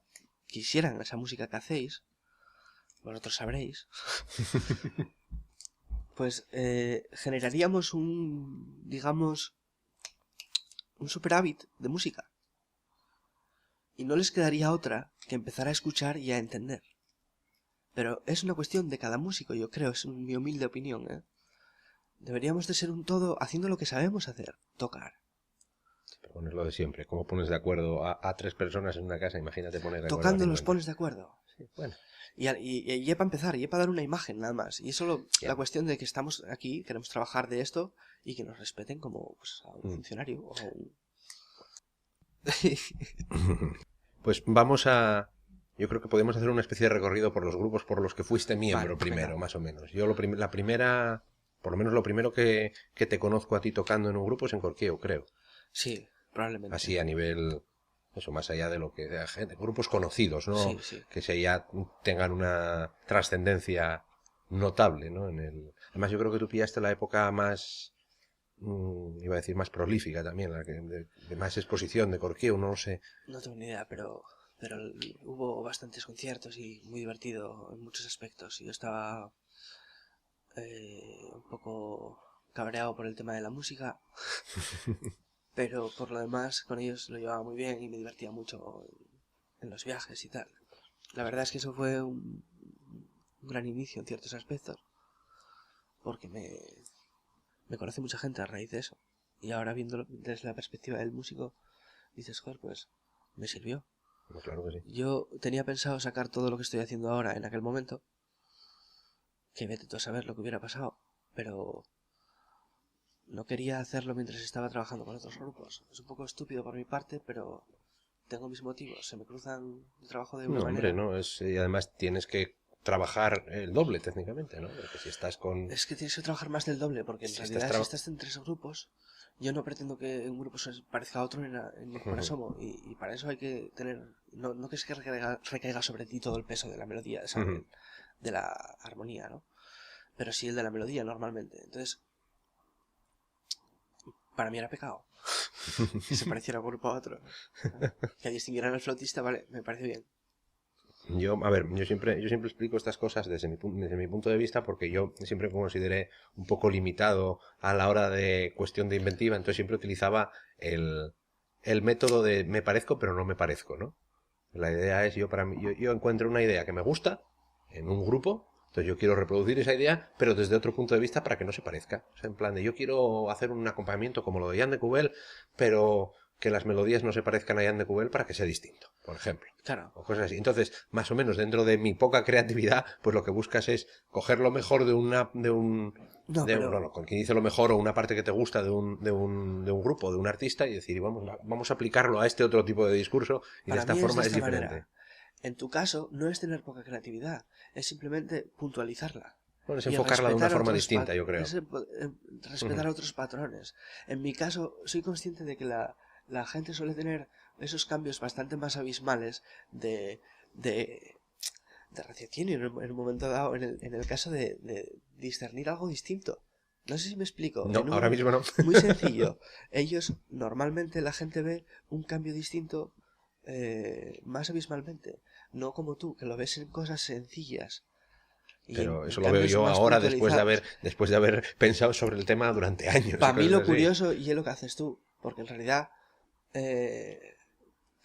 quisieran esa música que hacéis, vosotros sabréis, pues generaríamos digamos, un superávit de música. Y no les quedaría otra que empezar a escuchar y a entender. Pero es una cuestión de cada músico, yo creo, es mi humilde opinión, ¿eh? Deberíamos de ser un todo haciendo lo que sabemos hacer, tocar. Pones lo de siempre, ¿cómo pones de acuerdo a 3 personas en una casa? Imagínate poner de acuerdo. Tocando los pones de acuerdo. Sí, bueno. Y para empezar, y para dar una imagen nada más. Y es solo la cuestión de que estamos aquí, queremos trabajar de esto y que nos respeten como pues, a un funcionario o a un... Pues vamos a... Yo creo que podemos hacer una especie de recorrido por los grupos por los que fuiste miembro primero, venga. Más o menos. Yo la primera... Por lo menos lo primero que te conozco a ti tocando en un grupo es en Corqueo, creo. Sí, probablemente. Así a nivel... Eso, más allá de lo que... De gente, grupos conocidos, ¿no? Sí, sí. Que ya tengan una trascendencia notable, ¿no? Además, yo creo que tú pillaste la época más... iba a decir más prolífica también, la que de más exposición de Corqueo, no lo sé. No tengo ni idea, pero hubo bastantes conciertos y muy divertido en muchos aspectos. Y yo estaba un poco cabreado por el tema de la música, pero por lo demás con ellos lo llevaba muy bien y me divertía mucho en los viajes y tal. La verdad es que eso fue un gran inicio en ciertos aspectos, porque me conoce mucha gente a raíz de eso. Y ahora viéndolo desde la perspectiva del músico, dices, joder, pues me sirvió. Pues claro que sí. Yo tenía pensado sacar todo lo que estoy haciendo ahora en aquel momento, que vete tú a saber lo que hubiera pasado, pero no quería hacerlo mientras estaba trabajando con otros grupos. Es un poco estúpido por mi parte, pero tengo mis motivos, se me cruzan el trabajo de una manera. No, y además tienes que trabajar el doble técnicamente, ¿no? Porque si estás con... Es que tienes que trabajar más del doble, porque en realidad si estás en 3 grupos, yo no pretendo que un grupo se parezca a otro ni por asomo, y para eso hay que tener... No que es que recaiga sobre ti todo el peso de la melodía, de la armonía, ¿no? Pero sí el de la melodía normalmente. Entonces, para mí era pecado que se pareciera un grupo a otro. Que distinguieran al flautista, vale, me parece bien. Yo siempre explico estas cosas desde mi punto de vista, porque yo siempre me consideré un poco limitado a la hora de cuestión de inventiva, entonces siempre utilizaba el método de me parezco pero no me parezco, ¿no? La idea es, yo encuentro una idea que me gusta en un grupo, entonces yo quiero reproducir esa idea, pero desde otro punto de vista para que no se parezca. O sea, en plan de yo quiero hacer un acompañamiento como lo de Jan de Cubel, pero que las melodías no se parezcan a Jan de Cubel para que sea distinto, por ejemplo. Claro. O cosas así. Entonces, más o menos dentro de mi poca creatividad, pues lo que buscas es coger lo mejor con quien dice lo mejor o una parte que te gusta de un grupo, de un artista, y decir, vamos a aplicarlo a este otro tipo de discurso, y de esta forma es diferente. Manera. En tu caso, no es tener poca creatividad, es simplemente puntualizarla. Bueno, es enfocarla de una forma distinta, yo creo. Es respetar otros patrones. En mi caso, soy consciente de que la gente suele tener esos cambios bastante más abismales de raciocinio en un momento dado, en el caso de discernir algo distinto. No sé si me explico. No, ahora mismo no. Muy sencillo. Ellos, normalmente la gente ve un cambio distinto más abismalmente. No como tú, que lo ves en cosas sencillas. Pero eso lo veo yo ahora después de haber pensado sobre el tema durante años. Para mí lo curioso y es lo que haces tú, porque en realidad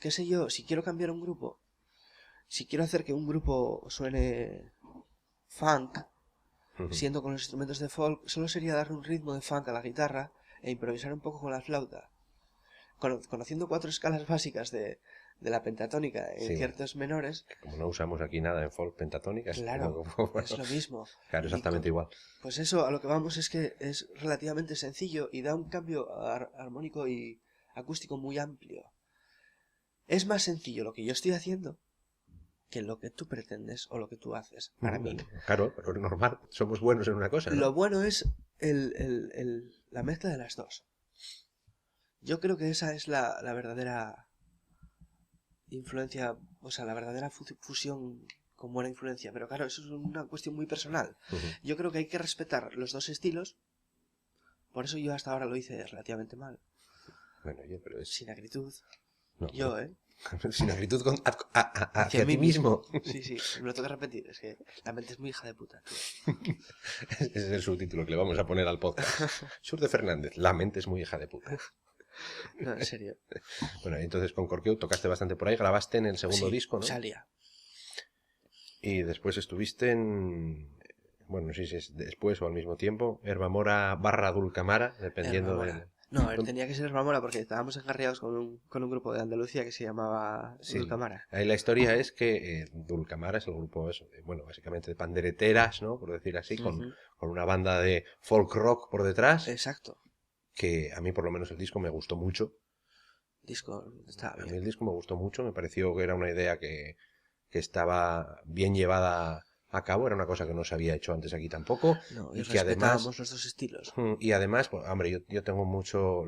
qué sé yo, si quiero cambiar un grupo, si quiero hacer que un grupo suene funk, siendo con los instrumentos de folk, solo sería darle un ritmo de funk a la guitarra e improvisar un poco con la flauta. Conociendo 4 escalas básicas de la pentatónica en ciertos menores... Como no usamos aquí nada en folk pentatónica, claro, es lo mismo. Claro, exactamente igual. Pues eso, a lo que vamos es que es relativamente sencillo y da un cambio armónico y acústico muy amplio. Es más sencillo lo que yo estoy haciendo que lo que tú pretendes o lo que tú haces, para mí. Claro, pero es normal, somos buenos en una cosa, ¿no? Lo bueno es la mezcla de las dos. Yo creo que esa es la verdadera influencia, o sea, la verdadera fusión con buena influencia. Pero claro, eso es una cuestión muy personal. Yo creo que hay que respetar los dos estilos. Por eso yo hasta ahora lo hice relativamente mal. Bueno, pero es... Sin acritud. No, yo, sin acritud hacia ti mismo. Sí, me lo tengo que repetir. Es que la mente es muy hija de puta. Ese es el subtítulo que le vamos a poner al podcast. Sur de Fernández, la mente es muy hija de puta. No, en serio. Bueno, entonces con Corqueu tocaste bastante por ahí, grabaste en el segundo disco, ¿no? Salía. Y después estuviste en... Bueno, no sé si es después o al mismo tiempo, Herbamora / Dulcamara, dependiendo de... No, tenía que ser Herbamora porque estábamos encarriados con un grupo de Andalucía que se llamaba Dulcamara. Ahí la historia es que Dulcamara es el grupo, eso, bueno, básicamente de pandereteras, ¿no? Por decir así, con una banda de folk rock por detrás. Exacto. Que a mí por lo menos el disco me gustó mucho. Estaba bien. A mí el disco me gustó mucho, me pareció que era una idea que estaba bien llevada a cabo, era una cosa que no se había hecho antes aquí tampoco. No, y que además los dos estilos. Y además, pues, hombre, yo tengo mucho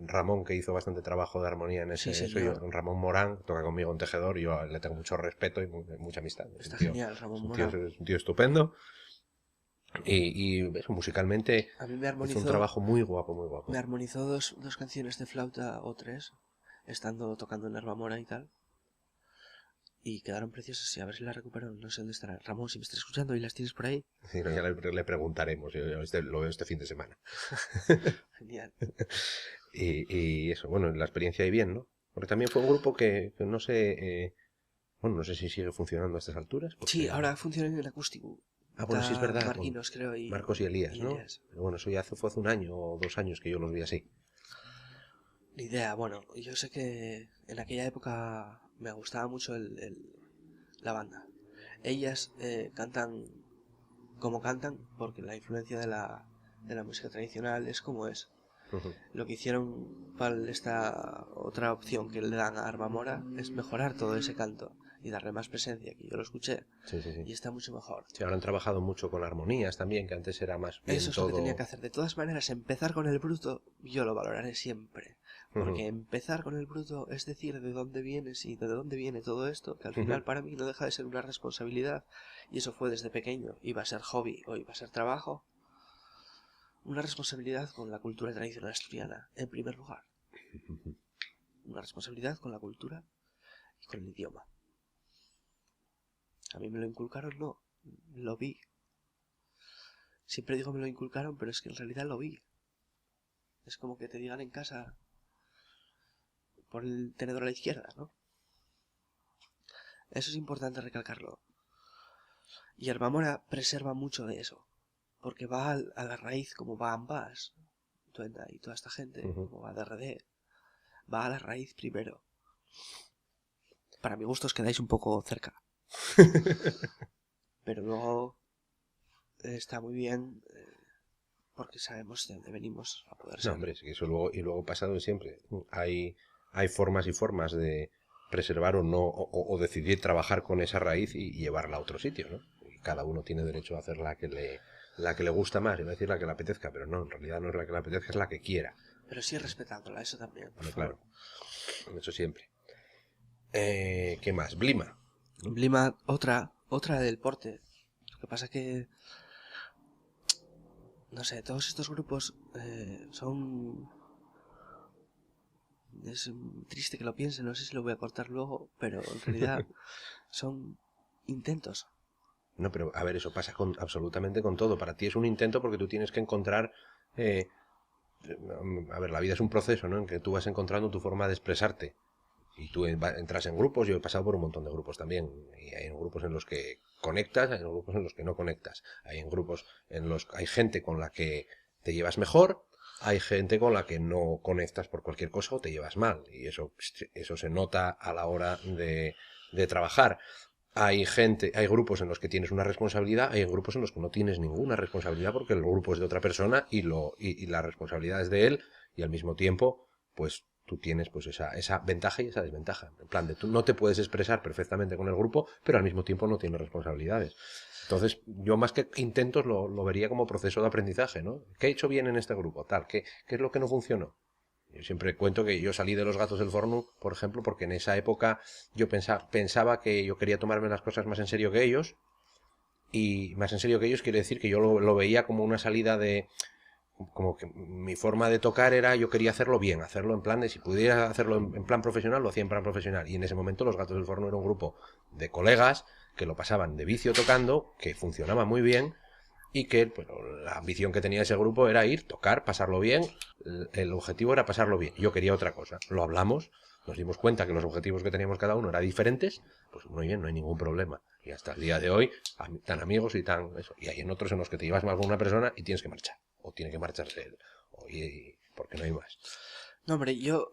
Ramón, que hizo bastante trabajo de armonía en ese, Ramón Morán, toca conmigo en Tejedor, y yo le tengo mucho respeto y mucha amistad. Está genial, Ramón Morán. Es un tío estupendo. Y eso, musicalmente a mí me armonizó, hizo un trabajo muy guapo, muy guapo. Me armonizó dos canciones de flauta o 3, estando tocando en Herbamora y tal. Y quedaron preciosas, y a ver si las recupero, no sé dónde estará. Ramón, si me estás escuchando y las tienes por ahí. Sí, no, ya le preguntaremos, yo lo veo este fin de semana. Genial. y eso, bueno, la experiencia ahí bien, ¿no? Porque también fue un grupo que no sé... bueno, no sé si sigue funcionando a estas alturas. Porque... Sí, ahora funciona en el acústico. Bueno, sí es verdad. Marquinos, creo, Marcos y Elías, ¿no? Pero bueno, eso ya fue hace un año o 2 años que yo los vi así. Ni idea, bueno, yo sé que en aquella época me gustaba mucho la banda. Ellas cantan como cantan porque la influencia de la música tradicional es como es. Lo que hicieron para esta otra opción que le dan a Herbamora es mejorar todo ese canto y darle más presencia, que yo lo escuché. Sí. Y está mucho mejor. Sí, ahora han trabajado mucho con armonías también, que antes era más bien eso es todo... lo que tenía que hacer. De todas maneras, empezar con el bruto yo lo valoraré siempre. Porque empezar con el bruto es decir de dónde vienes y de dónde viene todo esto, que al final para mí no deja de ser una responsabilidad. Y eso fue desde pequeño. Iba a ser hobby o iba a ser trabajo. Una responsabilidad con la cultura tradicional asturiana, en primer lugar. Una responsabilidad con la cultura y con el idioma. A mí me lo inculcaron, no. Lo vi. Siempre digo me lo inculcaron, pero es que en realidad lo vi. Es como que te digan en casa... por el tenedor a la izquierda, ¿no? Eso es importante recalcarlo. Y Herbamora preserva mucho de eso. Porque va a la raíz como va Ambas, Tuenda y toda esta gente, como va DRD. Va a la raíz primero. Para mi gusto os quedáis un poco cerca. Pero luego está muy bien porque sabemos de dónde venimos a poder ser. No, hombre, es que eso luego pasado siempre. Hay formas y formas de preservar o no, o decidir trabajar con esa raíz y llevarla a otro sitio, ¿no? Y cada uno tiene derecho a hacer la que le gusta más, iba a decir la que le apetezca, pero no, en realidad no es la que le apetezca, es la que quiera. Pero sí respetándola, eso también. Bueno, claro, eso siempre. ¿Qué más? Blima. Blima, otra del porte. Lo que pasa que... no sé, todos estos grupos son... es triste que lo piense, no sé si lo voy a cortar luego, pero en realidad son intentos. No, pero a ver, eso pasa absolutamente con todo. Para ti es un intento porque tú tienes que encontrar... a ver, la vida es un proceso, ¿no? En que tú vas encontrando tu forma de expresarte. Y tú entras en grupos, yo he pasado por un montón de grupos también, y hay grupos en los que conectas, hay grupos en los que no conectas, hay en grupos en los que hay gente con la que te llevas mejor, hay gente con la que no conectas por cualquier cosa o te llevas mal, y eso se nota a la hora de trabajar. Hay grupos en los que tienes una responsabilidad, hay grupos en los que no tienes ninguna responsabilidad porque el grupo es de otra persona y la responsabilidad es de él, y al mismo tiempo, pues tú tienes pues esa ventaja y esa desventaja. En plan de tú no te puedes expresar perfectamente con el grupo, pero al mismo tiempo no tienes responsabilidades. Entonces, yo más que intentos lo vería como proceso de aprendizaje, ¿no? ¿Qué he hecho bien en este grupo? Tal, ¿qué es lo que no funcionó? Yo siempre cuento que yo salí de Los Gatos del Forno, por ejemplo, porque en esa época yo pensaba que yo quería tomarme las cosas más en serio que ellos, y más en serio que ellos quiere decir que yo lo veía como una salida de... Como que mi forma de tocar era, yo quería hacerlo bien, hacerlo en plan de, si pudiera hacerlo en plan profesional, lo hacía en plan profesional. Y en ese momento Los Gatos del Forno era un grupo de colegas que lo pasaban de vicio tocando, que funcionaba muy bien, y que pues, la ambición que tenía ese grupo era ir, tocar, pasarlo bien. El objetivo era pasarlo bien. Yo quería otra cosa. Lo hablamos, nos dimos cuenta que los objetivos que teníamos cada uno eran diferentes, pues muy bien, no hay ningún problema. Y hasta el día de hoy, tan amigos y tan eso. Y hay en otros en los que te llevas mal con una persona y tienes que marchar. O tiene que marcharse él. Porque no hay más. No, hombre, yo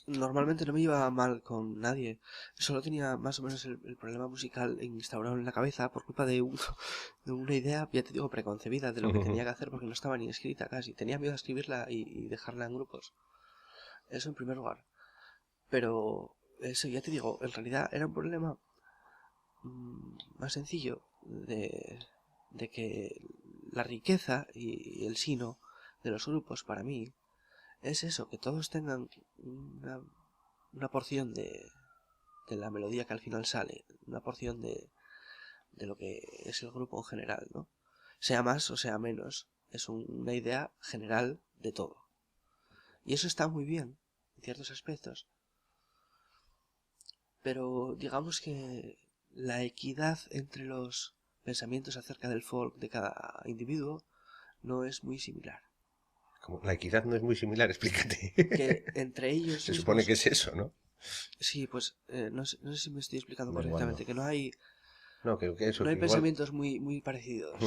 normalmente no me iba mal con nadie. Solo tenía más o menos el problema musical instaurado en la cabeza por culpa de una idea, ya te digo, preconcebida de lo que tenía que hacer porque no estaba ni escrita casi. Tenía miedo a escribirla y dejarla en grupos. Eso en primer lugar. Pero eso, ya te digo, en realidad era un problema más sencillo de que la riqueza y el sino de los grupos para mí es eso, que todos tengan una porción de la melodía que al final sale, una porción de lo que es el grupo en general, ¿no? Sea más o sea menos, es una idea general de todo. Y eso está muy bien, en ciertos aspectos. Pero digamos que la equidad entre los pensamientos acerca del folk de cada individuo no es muy similar. Como la equidad no es muy similar, explícate. Que entre ellos Se mismos, supone que es eso, ¿no? Sí, pues no sé si me estoy explicando Da igual, correctamente, no. que no hay, No, que eso no hay que igual... pensamientos muy parecidos.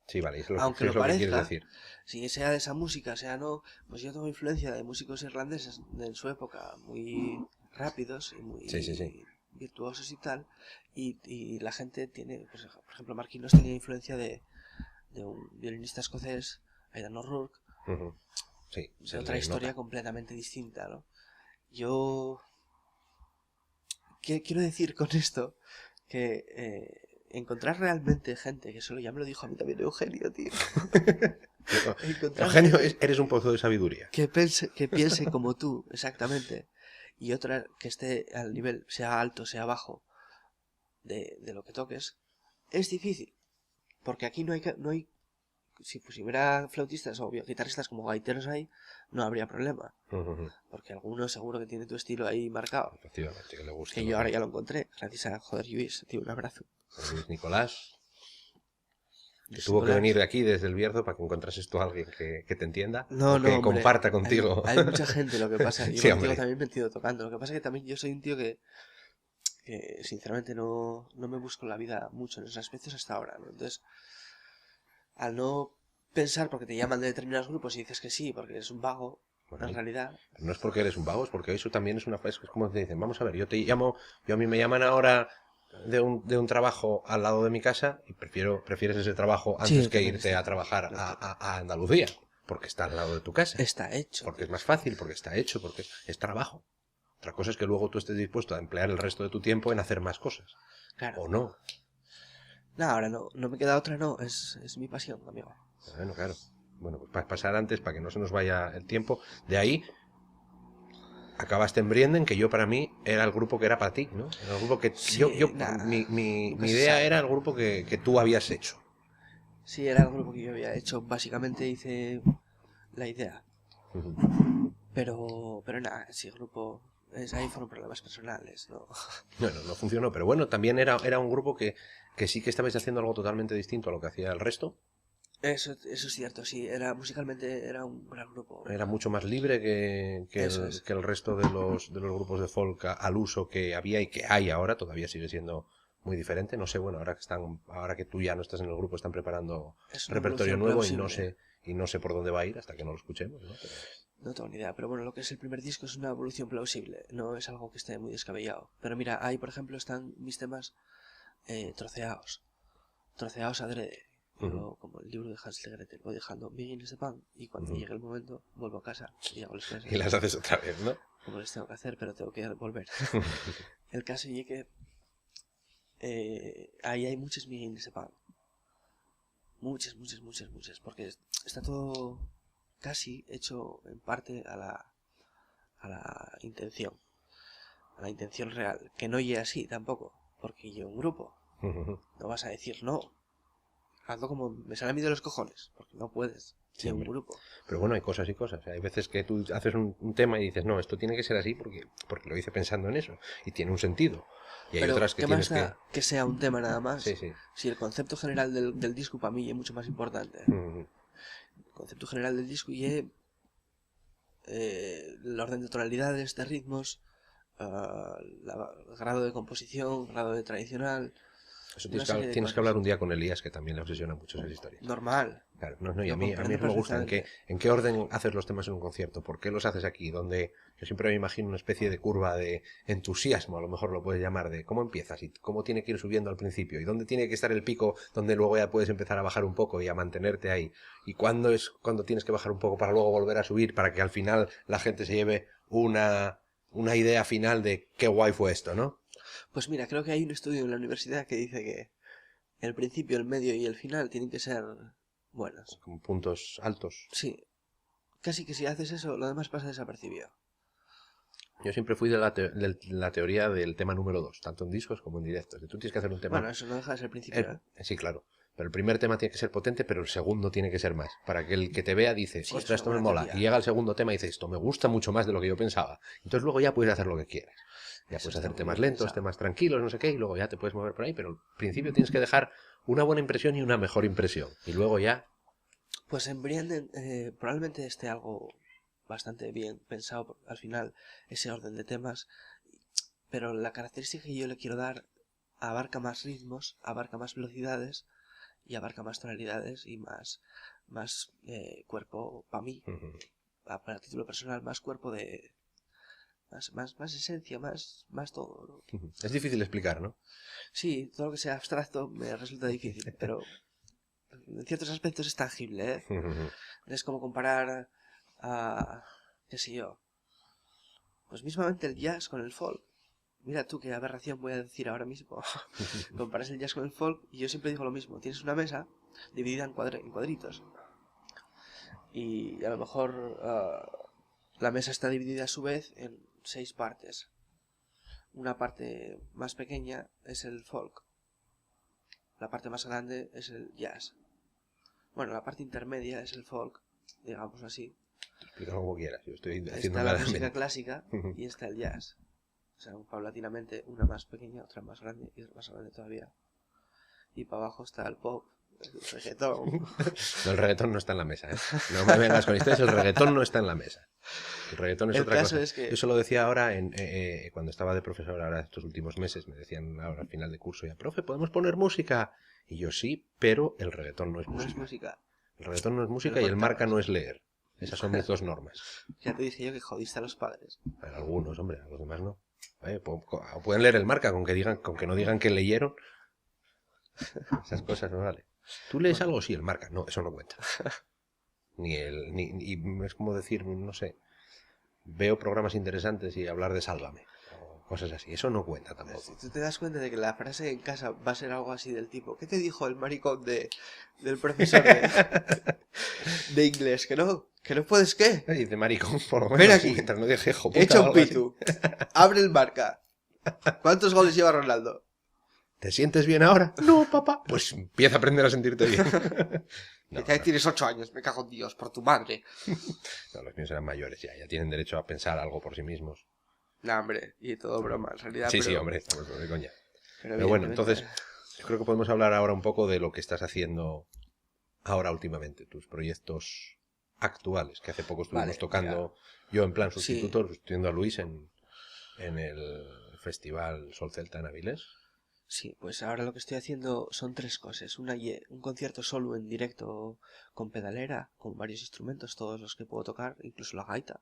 Sí, vale, Aunque es lo lo que quieres parezca, decir. si sea de esa música, sea no, pues yo tengo influencia de músicos irlandeses en su época muy rápidos y muy Sí. virtuosos y tal, y la gente tiene, pues, por ejemplo, Marquinhos tenía influencia de un violinista escocés, Aidan O'Rourke, Sí, de otra historia completamente distinta, ¿no? Yo quiero decir con esto que encontrar realmente gente, que solo ya me lo dijo a mí también Eugenio, tío. Eugenio, eres un pozo de sabiduría. Que piense como tú, exactamente. Y otra que esté al nivel, sea alto, sea bajo, de lo que toques, es difícil. Porque aquí no hay si hubiera flautistas o guitarristas como gaiteros ahí, no habría problema. Porque alguno seguro que tiene tu estilo ahí marcado. Efectivamente, que le gusta. Que yo ahora ya lo encontré, gracias a Luis, tío, un abrazo. Luis Nicolás. Que tuvo Nicolás. Que venir de aquí, desde el Bierzo, para que encontrases tú a alguien que te entienda. No, o que hombre, comparta contigo. Hay mucha gente, lo que pasa. Yo Sí, contigo también me entiendo tocando. Lo que pasa es que también yo soy un tío que sinceramente no me busco la vida mucho en esos aspectos hasta ahora, ¿no? Entonces, al no pensar porque te llaman de determinados grupos y dices que sí, porque eres un vago, bueno, en realidad... No es porque eres un vago, es porque eso también es una... Es como te dicen, vamos a ver, yo a mí me llaman ahora de un trabajo al lado de mi casa y prefieres ese trabajo antes que irte a trabajar a Andalucía, porque está al lado de tu casa. Está hecho. Porque es más fácil, porque está hecho, porque es trabajo. Otra cosa es que luego tú estés dispuesto a emplear el resto de tu tiempo en hacer más cosas. Claro. O no. No, ahora no me queda otra, no. Es mi pasión, amigo. Bueno, claro. Bueno, pues para pasar antes, para que no se nos vaya el tiempo, de ahí acabaste en Brienden, que yo para mí era el grupo que era para ti, ¿no? Era el grupo que sí, mi idea era el grupo que tú habías hecho. Sí, era el grupo que yo había hecho. Básicamente hice la idea. Pero nada, sí, el grupo... ahí fueron problemas personales, ¿no? Bueno, no funcionó, pero bueno, también era un grupo que sí que estabais haciendo algo totalmente distinto a lo que hacía el resto. Eso es cierto, sí. Musicalmente era un gran grupo. Era mucho más libre que el resto de los grupos de folk al uso que había y que hay ahora. Todavía sigue siendo muy diferente. No sé, bueno, ahora que tú ya no estás en el grupo, están preparando repertorio nuevo y no sé por dónde va a ir hasta que no lo escuchemos, ¿no? Pero... No tengo ni idea, pero bueno, lo que es el primer disco es una evolución plausible, no es algo que esté muy descabellado. Pero mira, ahí por ejemplo están mis temas troceados adrede. Yo, como el libro de Hansel y Gretel, voy dejando migajas de pan y cuando llegue el momento vuelvo a casa y hago las cosas. Y las haces otra vez, ¿no? Como les tengo que hacer, pero tengo que volver. El caso es que ahí hay muchas migajas de pan. Muchas, porque está todo casi hecho en parte a la intención real, que no llegue así tampoco, porque yo un grupo, no vas a decir no, hazlo como me sale a mí de los cojones, porque no puedes, sí, un grupo. Pero bueno, hay cosas y cosas, hay veces que tú haces un tema y dices, no, esto tiene que ser así porque lo hice pensando en eso, y tiene un sentido. Y hay pero otras que ¿qué tienes más da que sea un tema nada más? Sí, sí. Si el concepto general del disco para mí es mucho más importante. El concepto general del disco y el orden de tonalidades, de ritmos, grado de composición, grado de tradicional. Eso tienes que hablar un día con Elías, que también le obsesiona mucho esas historias. Normal. Claro, y a mí me gusta en qué orden haces los temas en un concierto, por qué los haces aquí, donde yo siempre me imagino una especie de curva de entusiasmo, a lo mejor lo puedes llamar, de cómo empiezas y cómo tiene que ir subiendo al principio y dónde tiene que estar el pico donde luego ya puedes empezar a bajar un poco y a mantenerte ahí, y cuándo tienes que bajar un poco para luego volver a subir, para que al final la gente se lleve una idea final de qué guay fue esto, ¿no? Pues mira, creo que hay un estudio en la universidad que dice que el principio, el medio y el final tienen que ser buenos. Como puntos altos. Sí. Casi que si haces eso, lo demás pasa desapercibido. Yo siempre fui de la teoría del tema número 2, tanto en discos como en directos. Tú tienes que hacer un tema... Bueno, eso no deja de ser el principio, Sí, claro. Pero el primer tema tiene que ser potente, pero el segundo tiene que ser más. Para que el que te vea dice, sí, ostras, esto me mola. Teoría. Y llega el segundo tema y dice, esto me gusta mucho más de lo que yo pensaba. Entonces luego ya puedes hacer lo que quieras. Ya eso puedes hacer temas lentos, temas tranquilos, no sé qué, y luego ya te puedes mover por ahí. Pero al principio tienes que dejar una buena impresión y una mejor impresión. Y luego ya... Pues en Brianden probablemente esté algo bastante bien pensado al final, ese orden de temas. Pero la característica que yo le quiero dar abarca más ritmos, abarca más velocidades y abarca más tonalidades y más cuerpo para mí, para título personal, más cuerpo de más esencia, más todo, ¿no? Es difícil explicar, ¿no? Sí, todo lo que sea abstracto me resulta difícil, pero en ciertos aspectos es tangible, ¿eh? Es como comparar a, qué sé yo, pues mismamente el jazz con el folk. Mira tú qué aberración voy a decir ahora mismo. Comparas el jazz con el folk y yo siempre digo lo mismo. Tienes una mesa dividida en cuadritos. Y a lo mejor la mesa está dividida a su vez en 6 partes. Una parte más pequeña es el folk. La parte más grande es el jazz. Bueno, la parte intermedia es el folk, digamos así. Explícalo como quieras, yo estoy haciendo está la música clásica y está el jazz. O sea, paulatinamente, una más pequeña, otra más grande y otra más grande todavía. Y para abajo está el pop, el reggaetón. No, el reggaetón no está en la mesa, ¿eh? No me vengas con historias, el reggaetón no está en la mesa. El reggaetón es otra cosa. Es que... Yo eso lo decía ahora cuando estaba de profesor, ahora estos últimos meses, me decían ahora al final de curso, ya, profe, ¿podemos poner música? Y yo sí, pero el reggaetón no es música. No es música. El reggaetón no es música y el marca no es leer. Esas son mis dos normas. Ya te dije yo que jodiste a los padres. Pero algunos, hombre, a los demás no. Pueden leer el marca con que no digan que leyeron. Esas cosas no vale. ¿Tú lees algo? Sí, el marca. No, eso no cuenta. Ni es como decir, no sé, veo programas interesantes y hablar de Sálvame. O cosas así. Eso no cuenta tampoco. Si tú te das cuenta de que la frase en casa va a ser algo así del tipo, ¿qué te dijo el maricón del profesor de inglés? ¿Que no puedes qué? Dice maricón, por lo menos. Ven aquí. Mientras no dije hijo puta. Echa un pitu. Abre el marca. ¿Cuántos goles lleva Ronaldo? ¿Te sientes bien ahora? No, papá. Pues empieza a aprender a sentirte bien. No, que tienes 8 años, me cago en Dios, por tu madre. No, los míos eran mayores ya tienen derecho a pensar algo por sí mismos. No, hombre, y todo broma, en realidad. Sí, hombre, estamos de coña. Pero bueno, entonces, yo creo que podemos hablar ahora un poco de lo que estás haciendo ahora últimamente, tus proyectos actuales, que hace poco estuvimos Vale, tocando, yo en plan sustituto, Sí. sustituyendo a Luis en el Festival Sol Celta en Avilés. Sí, pues ahora lo que estoy haciendo son tres cosas. Un concierto solo en directo con pedalera, con varios instrumentos, todos los que puedo tocar, incluso la gaita.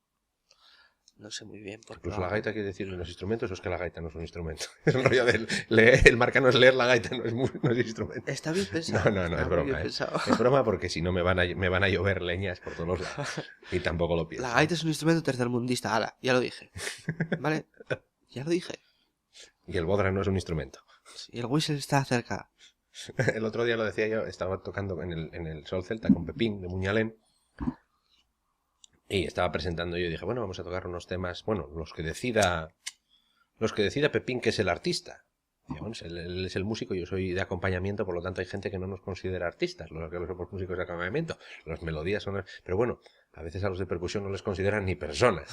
No sé muy bien por qué lo Incluso la hago. gaita quiere decir los instrumentos, o es que la gaita no es un instrumento. Es un rollo del el marca no es leer, la gaita no es instrumento. Está bien No, pensado. no, Está es muy bien broma, ¿eh? pensado. Es broma porque si no me van a llover leñas por todos los lados. Y tampoco lo pienso. La gaita es un instrumento tercermundista. Ala, ya lo dije. ¿Vale? Ya lo dije. Y el bodra no es un instrumento. Y el whistle está cerca. El otro día lo decía yo, estaba tocando en el Sol Celta con Pepín de Muñalén. Y estaba presentando yo y dije, bueno, vamos a tocar unos temas, bueno, los que decida Pepín, que es el artista. Decía, bueno, él es el músico, yo soy de acompañamiento, por lo tanto hay gente que no nos considera artistas, los que somos músicos de acompañamiento. Las melodías son... Pero bueno, a veces a los de percusión no les consideran ni personas.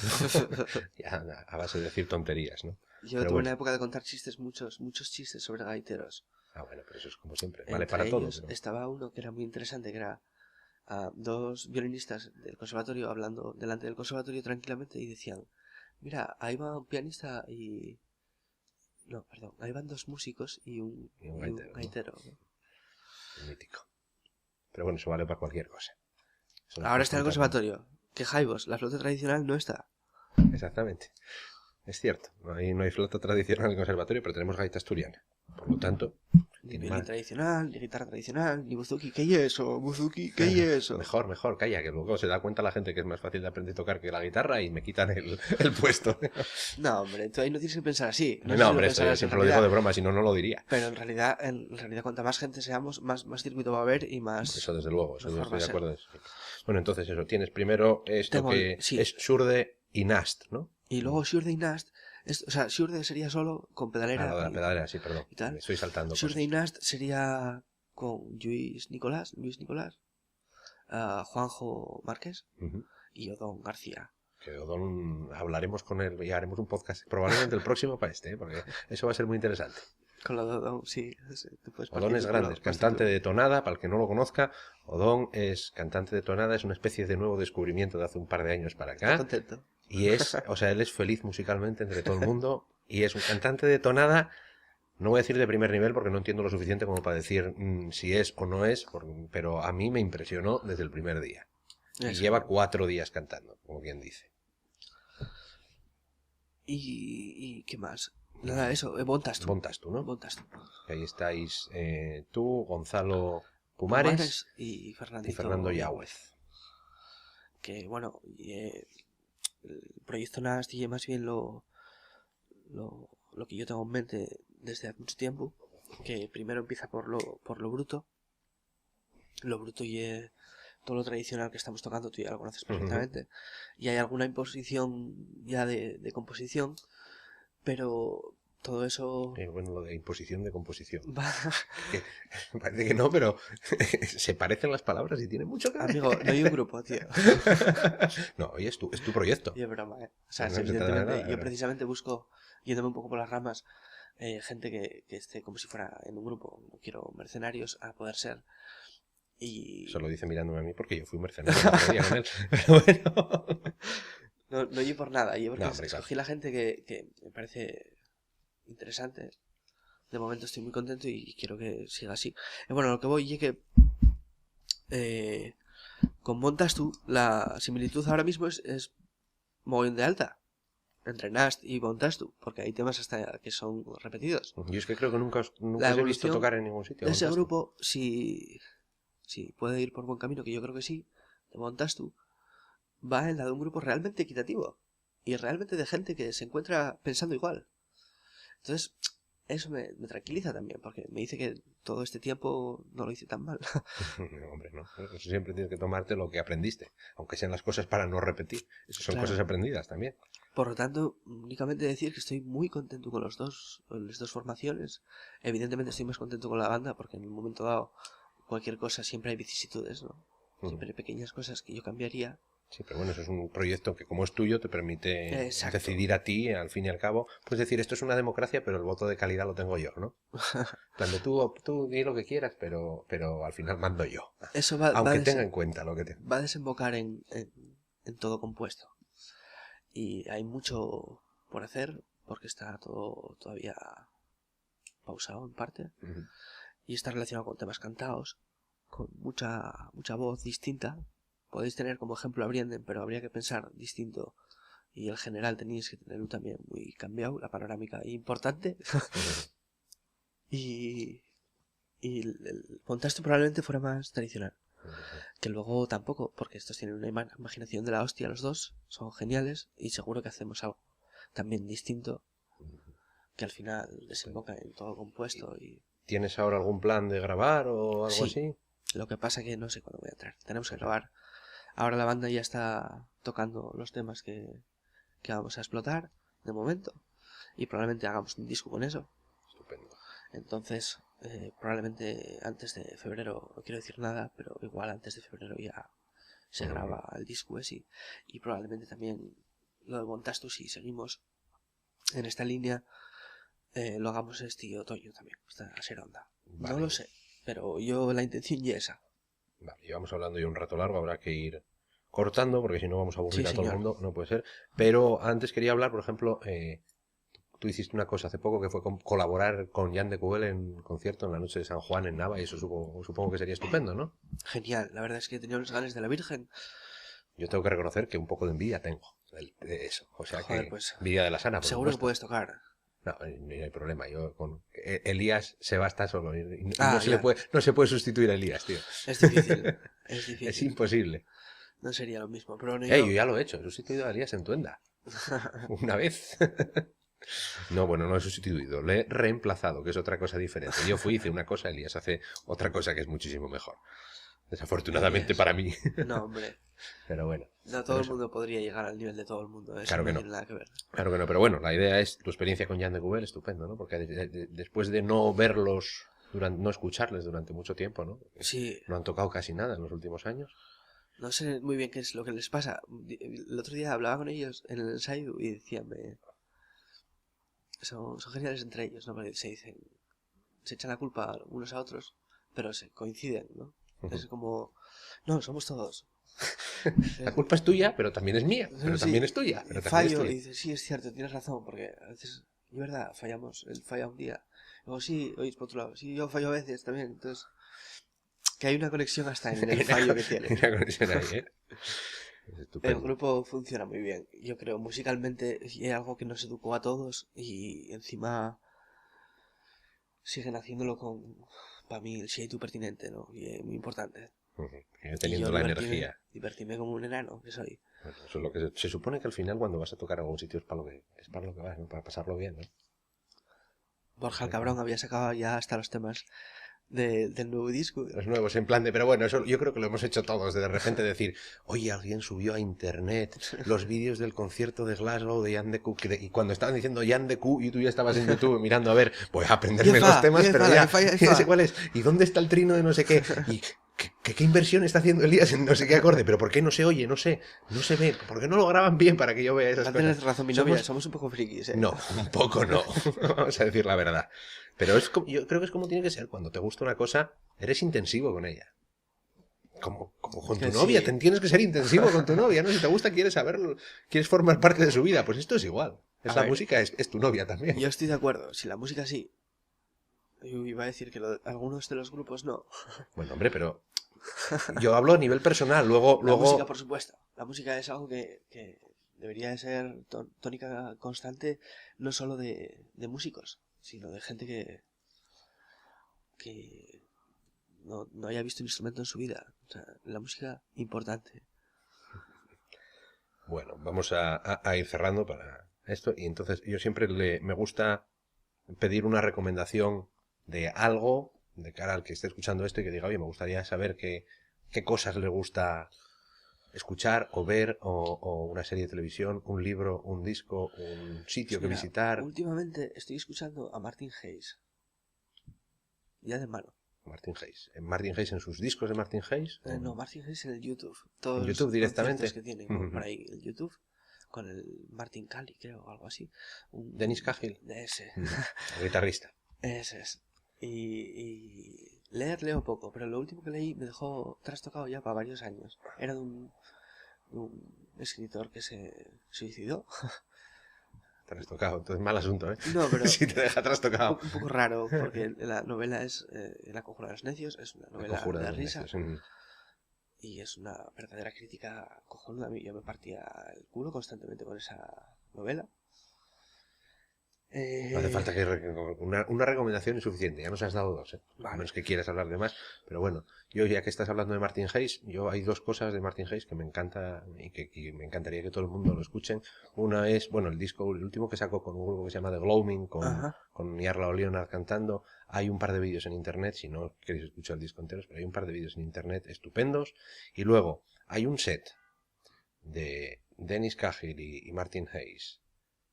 Ya, a base de decir tonterías, ¿no? Yo Pero tuve bueno. una época de contar chistes, muchos chistes sobre gaiteros. Ah, bueno, pero eso es como siempre, vale Entre para todo. ellos Pero... estaba uno que era muy interesante, que era dos violinistas del conservatorio hablando delante del conservatorio tranquilamente y decían, mira, ahí va un pianista y... No, perdón, ahí van dos músicos y un gaitero. ¿no? Mítico. Pero bueno, eso vale para cualquier cosa. Eso no Ahora puedes está en el contar conservatorio. Quejaivos, la flauta tradicional no está. nada. Exactamente. Es cierto, no hay flauta tradicional en el conservatorio, pero tenemos gaita asturiana. Por lo tanto, Ni tiene violín más. tradicional, ni guitarra tradicional, ni buzuki. ¿Qué y eso? Buzuki, ¿qué y eso? Mejor, calla, que luego se da cuenta la gente que es más fácil de aprender a tocar que la guitarra y me quitan el puesto. No, hombre, tú ahí no tienes que pensar así. No, sé si hombre, lo esto yo pensarás en siempre lo digo realidad, de broma, si no, no lo diría. pero en realidad, cuanta más gente seamos, más circuito va a haber y más... Eso desde luego, eso yo mejor va estoy a de ser. acuerdo. Sí. Bueno, entonces eso, tienes primero esto Tengo que sí. es Surde y Nast, ¿no? Y luego Surde y Nast, o sea, Surde sería solo con Ah, pedalera lo de la pedalera, sí, perdón. y tal. Me estoy saltando Surde cosas. y Nast sería con Luis Nicolás, Juanjo Márquez Ujú. y Odón García. Que Odón hablaremos con él y haremos un podcast probablemente el próximo para este, ¿eh? Porque eso va a ser muy interesante. Con lo de Odón, sí. Te puedes Odón partir es el grande, culo es cantante de tonada, para el que no lo conozca. Odón es cantante de tonada, es una especie de nuevo descubrimiento de hace un par de años para Está acá. contento. Y o sea, él es feliz musicalmente entre todo el mundo y es un cantante de tonada, no voy a decir de primer nivel porque no entiendo lo suficiente como para decir si es o no es, pero a mí me impresionó desde el primer día. Y Eso. lleva 4 días cantando, como quien dice. ¿Y qué más? Nada, eso, Montas tú. Montas tú, ¿no? Montas tú. Ahí estáis tú, Gonzalo Pumares y y Fernandito Fernando Yáguez. Que bueno, el proyecto Nast y más bien lo que yo tengo en mente desde hace mucho tiempo, que primero empieza por lo bruto. Lo bruto y todo lo tradicional que estamos tocando, tú ya lo conoces perfectamente. Y hay alguna imposición ya de composición, pero todo eso Bueno, lo de imposición de composición. va... Parece que no, pero se parecen las palabras y tiene mucho que ver. Amigo, no hay un grupo, tío. No, oye, es tu proyecto. Y es broma, ¿eh? O sea, No se trata de evidentemente, nada, yo precisamente busco, yéndome un poco por las ramas, gente que esté como si fuera en un grupo. No quiero mercenarios, a poder ser. Y... Eso lo dice mirándome a mí porque yo fui mercenario el otro día con él. Pero bueno. No yo por nada, yo porque No, hombre, escogí la gente que me parece interesante. De momento estoy muy contento y quiero que siga así. Bueno, lo que voy es que con Montas tú, la similitud ahora mismo es mogollón de alta entre Nast y Montas tú, porque hay temas hasta que son repetidos. Yo es que creo que nunca os he visto evolución tocar en ningún sitio. De ese Montastu. grupo, si puede ir por buen camino, que yo creo que sí, de Montastu, va en la de un grupo realmente equitativo y realmente de gente que se encuentra pensando igual. Entonces, eso me tranquiliza también, porque me dice que todo este tiempo no lo hice tan mal. No, hombre, no. Eso siempre tienes que tomarte lo que aprendiste, aunque sean las cosas para no repetir. Eso son Claro. cosas aprendidas también. Por lo tanto, únicamente decir que estoy muy contento con las dos formaciones. Evidentemente estoy más contento con la banda, porque en un momento dado, cualquier cosa siempre hay vicisitudes, ¿no? Siempre hay pequeñas cosas que yo cambiaría. Sí, pero bueno, eso es un proyecto que como es tuyo te permite Exacto. decidir a ti, al fin y al cabo. Puedes decir, esto es una democracia, pero el voto de calidad lo tengo yo, ¿no? En plan de tú di lo que quieras, pero al final mando yo. Eso Aunque tenga en cuenta lo que te... va a desembocar en todo compuesto. Y hay mucho por hacer porque está todo todavía pausado en parte. Ujú. Y está relacionado con temas cantados, con mucha voz distinta. Podéis tener como ejemplo a Brienden, pero habría que pensar distinto. Y el general tenéis que tenerlo también muy cambiado, la panorámica importante. y el contraste probablemente fuera más tradicional. Que luego tampoco, porque estos tienen una imaginación de la hostia los dos, son geniales y seguro que hacemos algo también distinto que al final desemboca en todo compuesto. Y ¿Tienes ahora algún plan de grabar o algo sí, así? lo que pasa que no sé cuándo voy a entrar. Tenemos que grabar. Ahora la banda ya está tocando los temas que vamos a explotar de momento y probablemente hagamos un disco con eso. Estupendo. Entonces, probablemente antes de febrero, no quiero decir nada, pero igual antes de febrero ya se graba el disco ese. Y probablemente también lo de Montastus, si seguimos en esta línea, lo hagamos este otoño también, esta Seronda. Vale. No lo sé, pero yo la intención ya es esa. Vale, llevamos hablando ya un rato largo, habrá que ir cortando porque si no vamos a aburrir Sí, a todo el señor. mundo, no puede ser. Pero antes quería hablar, por ejemplo, tú hiciste una cosa hace poco que fue colaborar con Jan de Cubel en un concierto en la noche de San Juan en Nava y eso supongo que sería estupendo, ¿no? Genial, la verdad es que tenía unas ganas de la Virgen. Yo tengo que reconocer que un poco de envidia tengo de eso. O sea Joder, que pues envidia de la sana, por seguro que supuesto. puedes tocar. No, no hay problema. Yo con Elías se basta solo y Ah, ya. no se puede sustituir a Elías, tío. Es difícil, es difícil. Es imposible. No sería lo mismo, pero bueno, Yo ya lo he hecho. He sustituido a Elías en Tuenda. Una vez. No, bueno, no he sustituido. Le he reemplazado, que es otra cosa diferente. Yo hice una cosa, Elías hace otra cosa que es muchísimo mejor. Desafortunadamente Elías. para mí. No, hombre. Pero bueno. No todo el mundo podría llegar al nivel de todo el mundo. Eso Claro que no no. tiene nada que ver. Claro que no, pero bueno, la idea es tu experiencia con Jan de Cubel, estupendo, ¿no? Porque después de no verlos, no escucharles durante mucho tiempo, ¿no? Sí, No han tocado casi nada en los últimos años. no sé muy bien qué es lo que les pasa. El otro día hablaba con ellos en el ensayo y decían, son geniales entre ellos, ¿no? Porque se dicen, se echan la culpa unos a otros, pero se coinciden, ¿no? Es como, no, somos todos. La culpa es tuya, pero también es mía, pero Sí, también es tuya. Pero también es fallo tuya. y dices, sí, es cierto, tienes razón, porque a veces, es verdad, fallamos, él falla un día. Luego sí, oís por otro lado, sí, yo fallo a veces también, entonces, que hay una conexión hasta en el fallo que tiene. Hay una conexión ahí, ¿eh? Es El estupendo. grupo funciona muy bien, yo creo, musicalmente y es algo que nos educó a todos y encima siguen haciéndolo con, para mí, el sitio pertinente, ¿no? Y es muy importante. Teniendo la energía. Divertirme como un enano que soy. Bueno, eso es lo que se supone que al final cuando vas a tocar a algún sitio es para lo que vas, ¿no? Para pasarlo bien, ¿no? Borja el Cabrón había sacado ya hasta los temas del nuevo disco. Los nuevos, en plan de, pero bueno, eso yo creo que lo hemos hecho todos, de repente decir, oye, alguien subió a internet los vídeos del concierto de Glasgow de Jan de Q, y cuando estaban diciendo Jan de Q y tú ya estabas en YouTube mirando, a ver, voy a aprenderme los temas, pero ya sé cuál es, y dónde está el trino de no sé qué, y ¿qué inversión está haciendo Elías en no sé qué acorde? Pero ¿por qué no se oye? No sé, no se ve, ¿por qué no lo graban bien para que yo vea esas cosas? Tienes razón, mi novia, somos un poco frikis, ¿eh? No, un poco no, vamos a decir la verdad. Pero yo creo que es como tiene que ser. Cuando te gusta una cosa, eres intensivo con ella. Como con tu novia, sí. tienes que ser intensivo con tu novia, ¿no? Si te gusta, quieres saberlo, quieres formar parte de su vida. Pues esto es igual. La música es tu novia también. Yo estoy de acuerdo. Si la música sí. Yo iba a decir que algunos de los grupos no. Bueno, hombre, pero yo hablo a nivel personal. Luego... La música, por supuesto. La música es algo que debería de ser tónica constante, no solo de músicos, sino de gente que no haya visto un instrumento en su vida. O sea, la música, importante. Bueno, vamos a ir cerrando para esto. Y entonces yo siempre me gusta pedir una recomendación de algo de cara al que esté escuchando esto y que diga, oye, me gustaría saber qué cosas le gusta escuchar o ver, o una serie de televisión, un libro, un disco, un sitio que visitar. Últimamente estoy escuchando a Martin Hayes. Ya de mano. Martin Hayes. ¿Martin Hayes en sus discos de Martin Hayes? No, Martin Hayes en el YouTube. Todos ¿En YouTube directamente? Los que tienen por ahí el YouTube. Con el Martin Cali, creo, o algo así. Dennis Cahill. De ese. El guitarrista. Ese es. Y leo poco, pero lo último que leí me dejó trastocado ya para varios años. Era de un escritor que se suicidó. Trastocado, entonces mal asunto, ¿eh? No, pero si te deja trastocado. Un poco raro, porque la novela es La conjura de los necios, es una novela de risa. Necios. Y es una verdadera crítica cojonuda. A mí yo me partía el culo constantemente con esa novela. No hace falta que una recomendación es suficiente, ya nos has dado 2, Vale. A menos que quieras hablar de más, pero bueno, yo ya que estás hablando de Martin Hayes, hay 2 cosas de Martin Hayes que me encanta y que me encantaría que todo el mundo lo escuchen. Una es, bueno, el último que sacó con un grupo que se llama The Gloaming, con Jarla Leonard cantando. Hay un par de vídeos en internet, si no queréis escuchar el disco entero, pero hay un par de vídeos en internet estupendos. Y luego hay un set de Dennis Cahill y Martin Hayes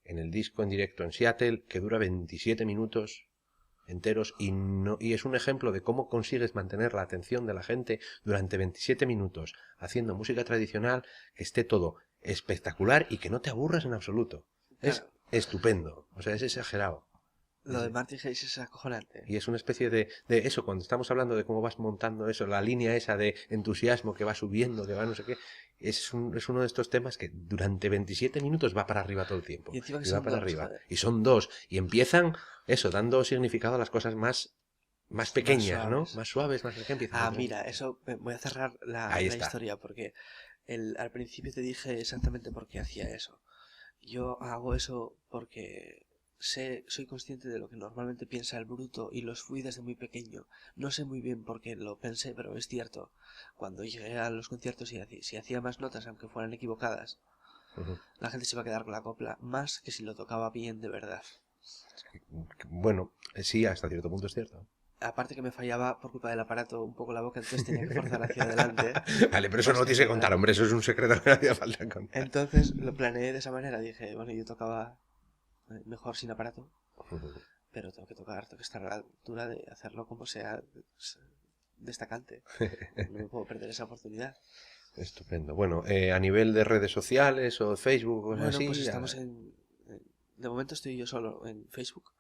en el disco en directo en Seattle, que dura 27 minutos enteros y es un ejemplo de cómo consigues mantener la atención de la gente durante 27 minutos haciendo música tradicional, que esté todo espectacular y que no te aburras en absoluto. Claro. Es estupendo, o sea, es exagerado. Lo de Martin Hayes es acojonante. Y es una especie de eso, cuando estamos hablando de cómo vas montando eso, la línea esa de entusiasmo que va subiendo, que va no sé qué, es uno de estos temas que durante 27 minutos va para arriba todo el tiempo. Y encima que y son va para 2, arriba. joder. Y son 2. Y empiezan, eso, dando significado a las cosas más pequeñas, ¿no? Más suaves, más que empiezan. Mira, eso, voy a cerrar la historia, porque al principio te dije exactamente por qué hacía eso. Yo hago eso porque soy consciente de lo que normalmente piensa el bruto y los fui desde muy pequeño. No sé muy bien por qué lo pensé, pero es cierto. Cuando llegué a los conciertos y si hacía más notas, aunque fueran equivocadas, la gente se iba a quedar con la copla más que si lo tocaba bien de verdad. Bueno, sí, hasta cierto punto es cierto. Aparte que me fallaba por culpa del aparato un poco la boca, entonces tenía que forzar hacia adelante. Vale, pero eso no lo tienes que contar, hombre, eso es un secreto que no hacía falta contar. Entonces lo planeé de esa manera, dije, bueno, yo tocaba mejor sin aparato, pero tengo que estar a la altura de hacerlo como sea destacante. No me puedo perder esa oportunidad. Estupendo. Bueno, a nivel de redes sociales o Facebook o así... pues estamos de momento estoy yo solo en Facebook.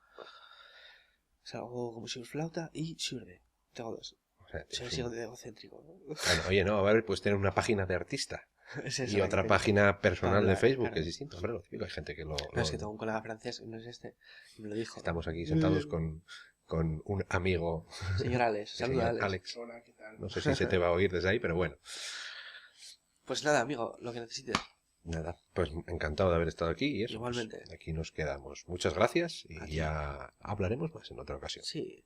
Salgo como Surflauta y Surde. Tengo 2. O sea, sigo de egocéntrico, ¿no? Bueno, oye, no, a ver, pues tener una página de artista. Es eso, y otra página personal de Facebook, claro. que es distinto. Hombre, lo típico, hay gente que lo... No, es que tengo un colega francés, no es este, y me lo dijo. Estamos aquí sentados con un amigo. Señor Alex, saluda Alex. Hola, ¿qué tal? No sé si se te va a oír desde ahí, pero bueno. Pues nada, amigo, lo que necesites. Nada, pues encantado de haber estado aquí y eso. Igualmente. Pues aquí nos quedamos. Muchas gracias y ya hablaremos más en otra ocasión. Sí.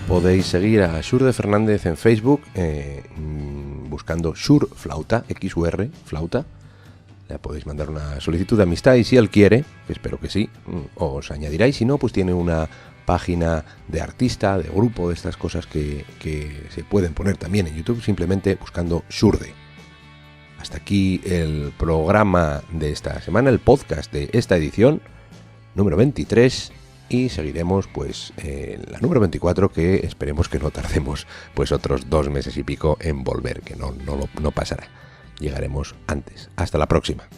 Podéis seguir a Surde Fernández en Facebook buscando Surflauta, XUR, flauta. Le podéis mandar una solicitud de amistad y si él quiere, que espero que sí, os añadirá. Y si no, pues tiene una página de artista, de grupo, de estas cosas que se pueden poner también en YouTube simplemente buscando Surde. Hasta aquí el programa de esta semana, el podcast de esta edición, número 23. Y seguiremos pues en la número 24, que esperemos que no tardemos pues otros 2 meses y pico en volver, que no pasará. Llegaremos antes. Hasta la próxima.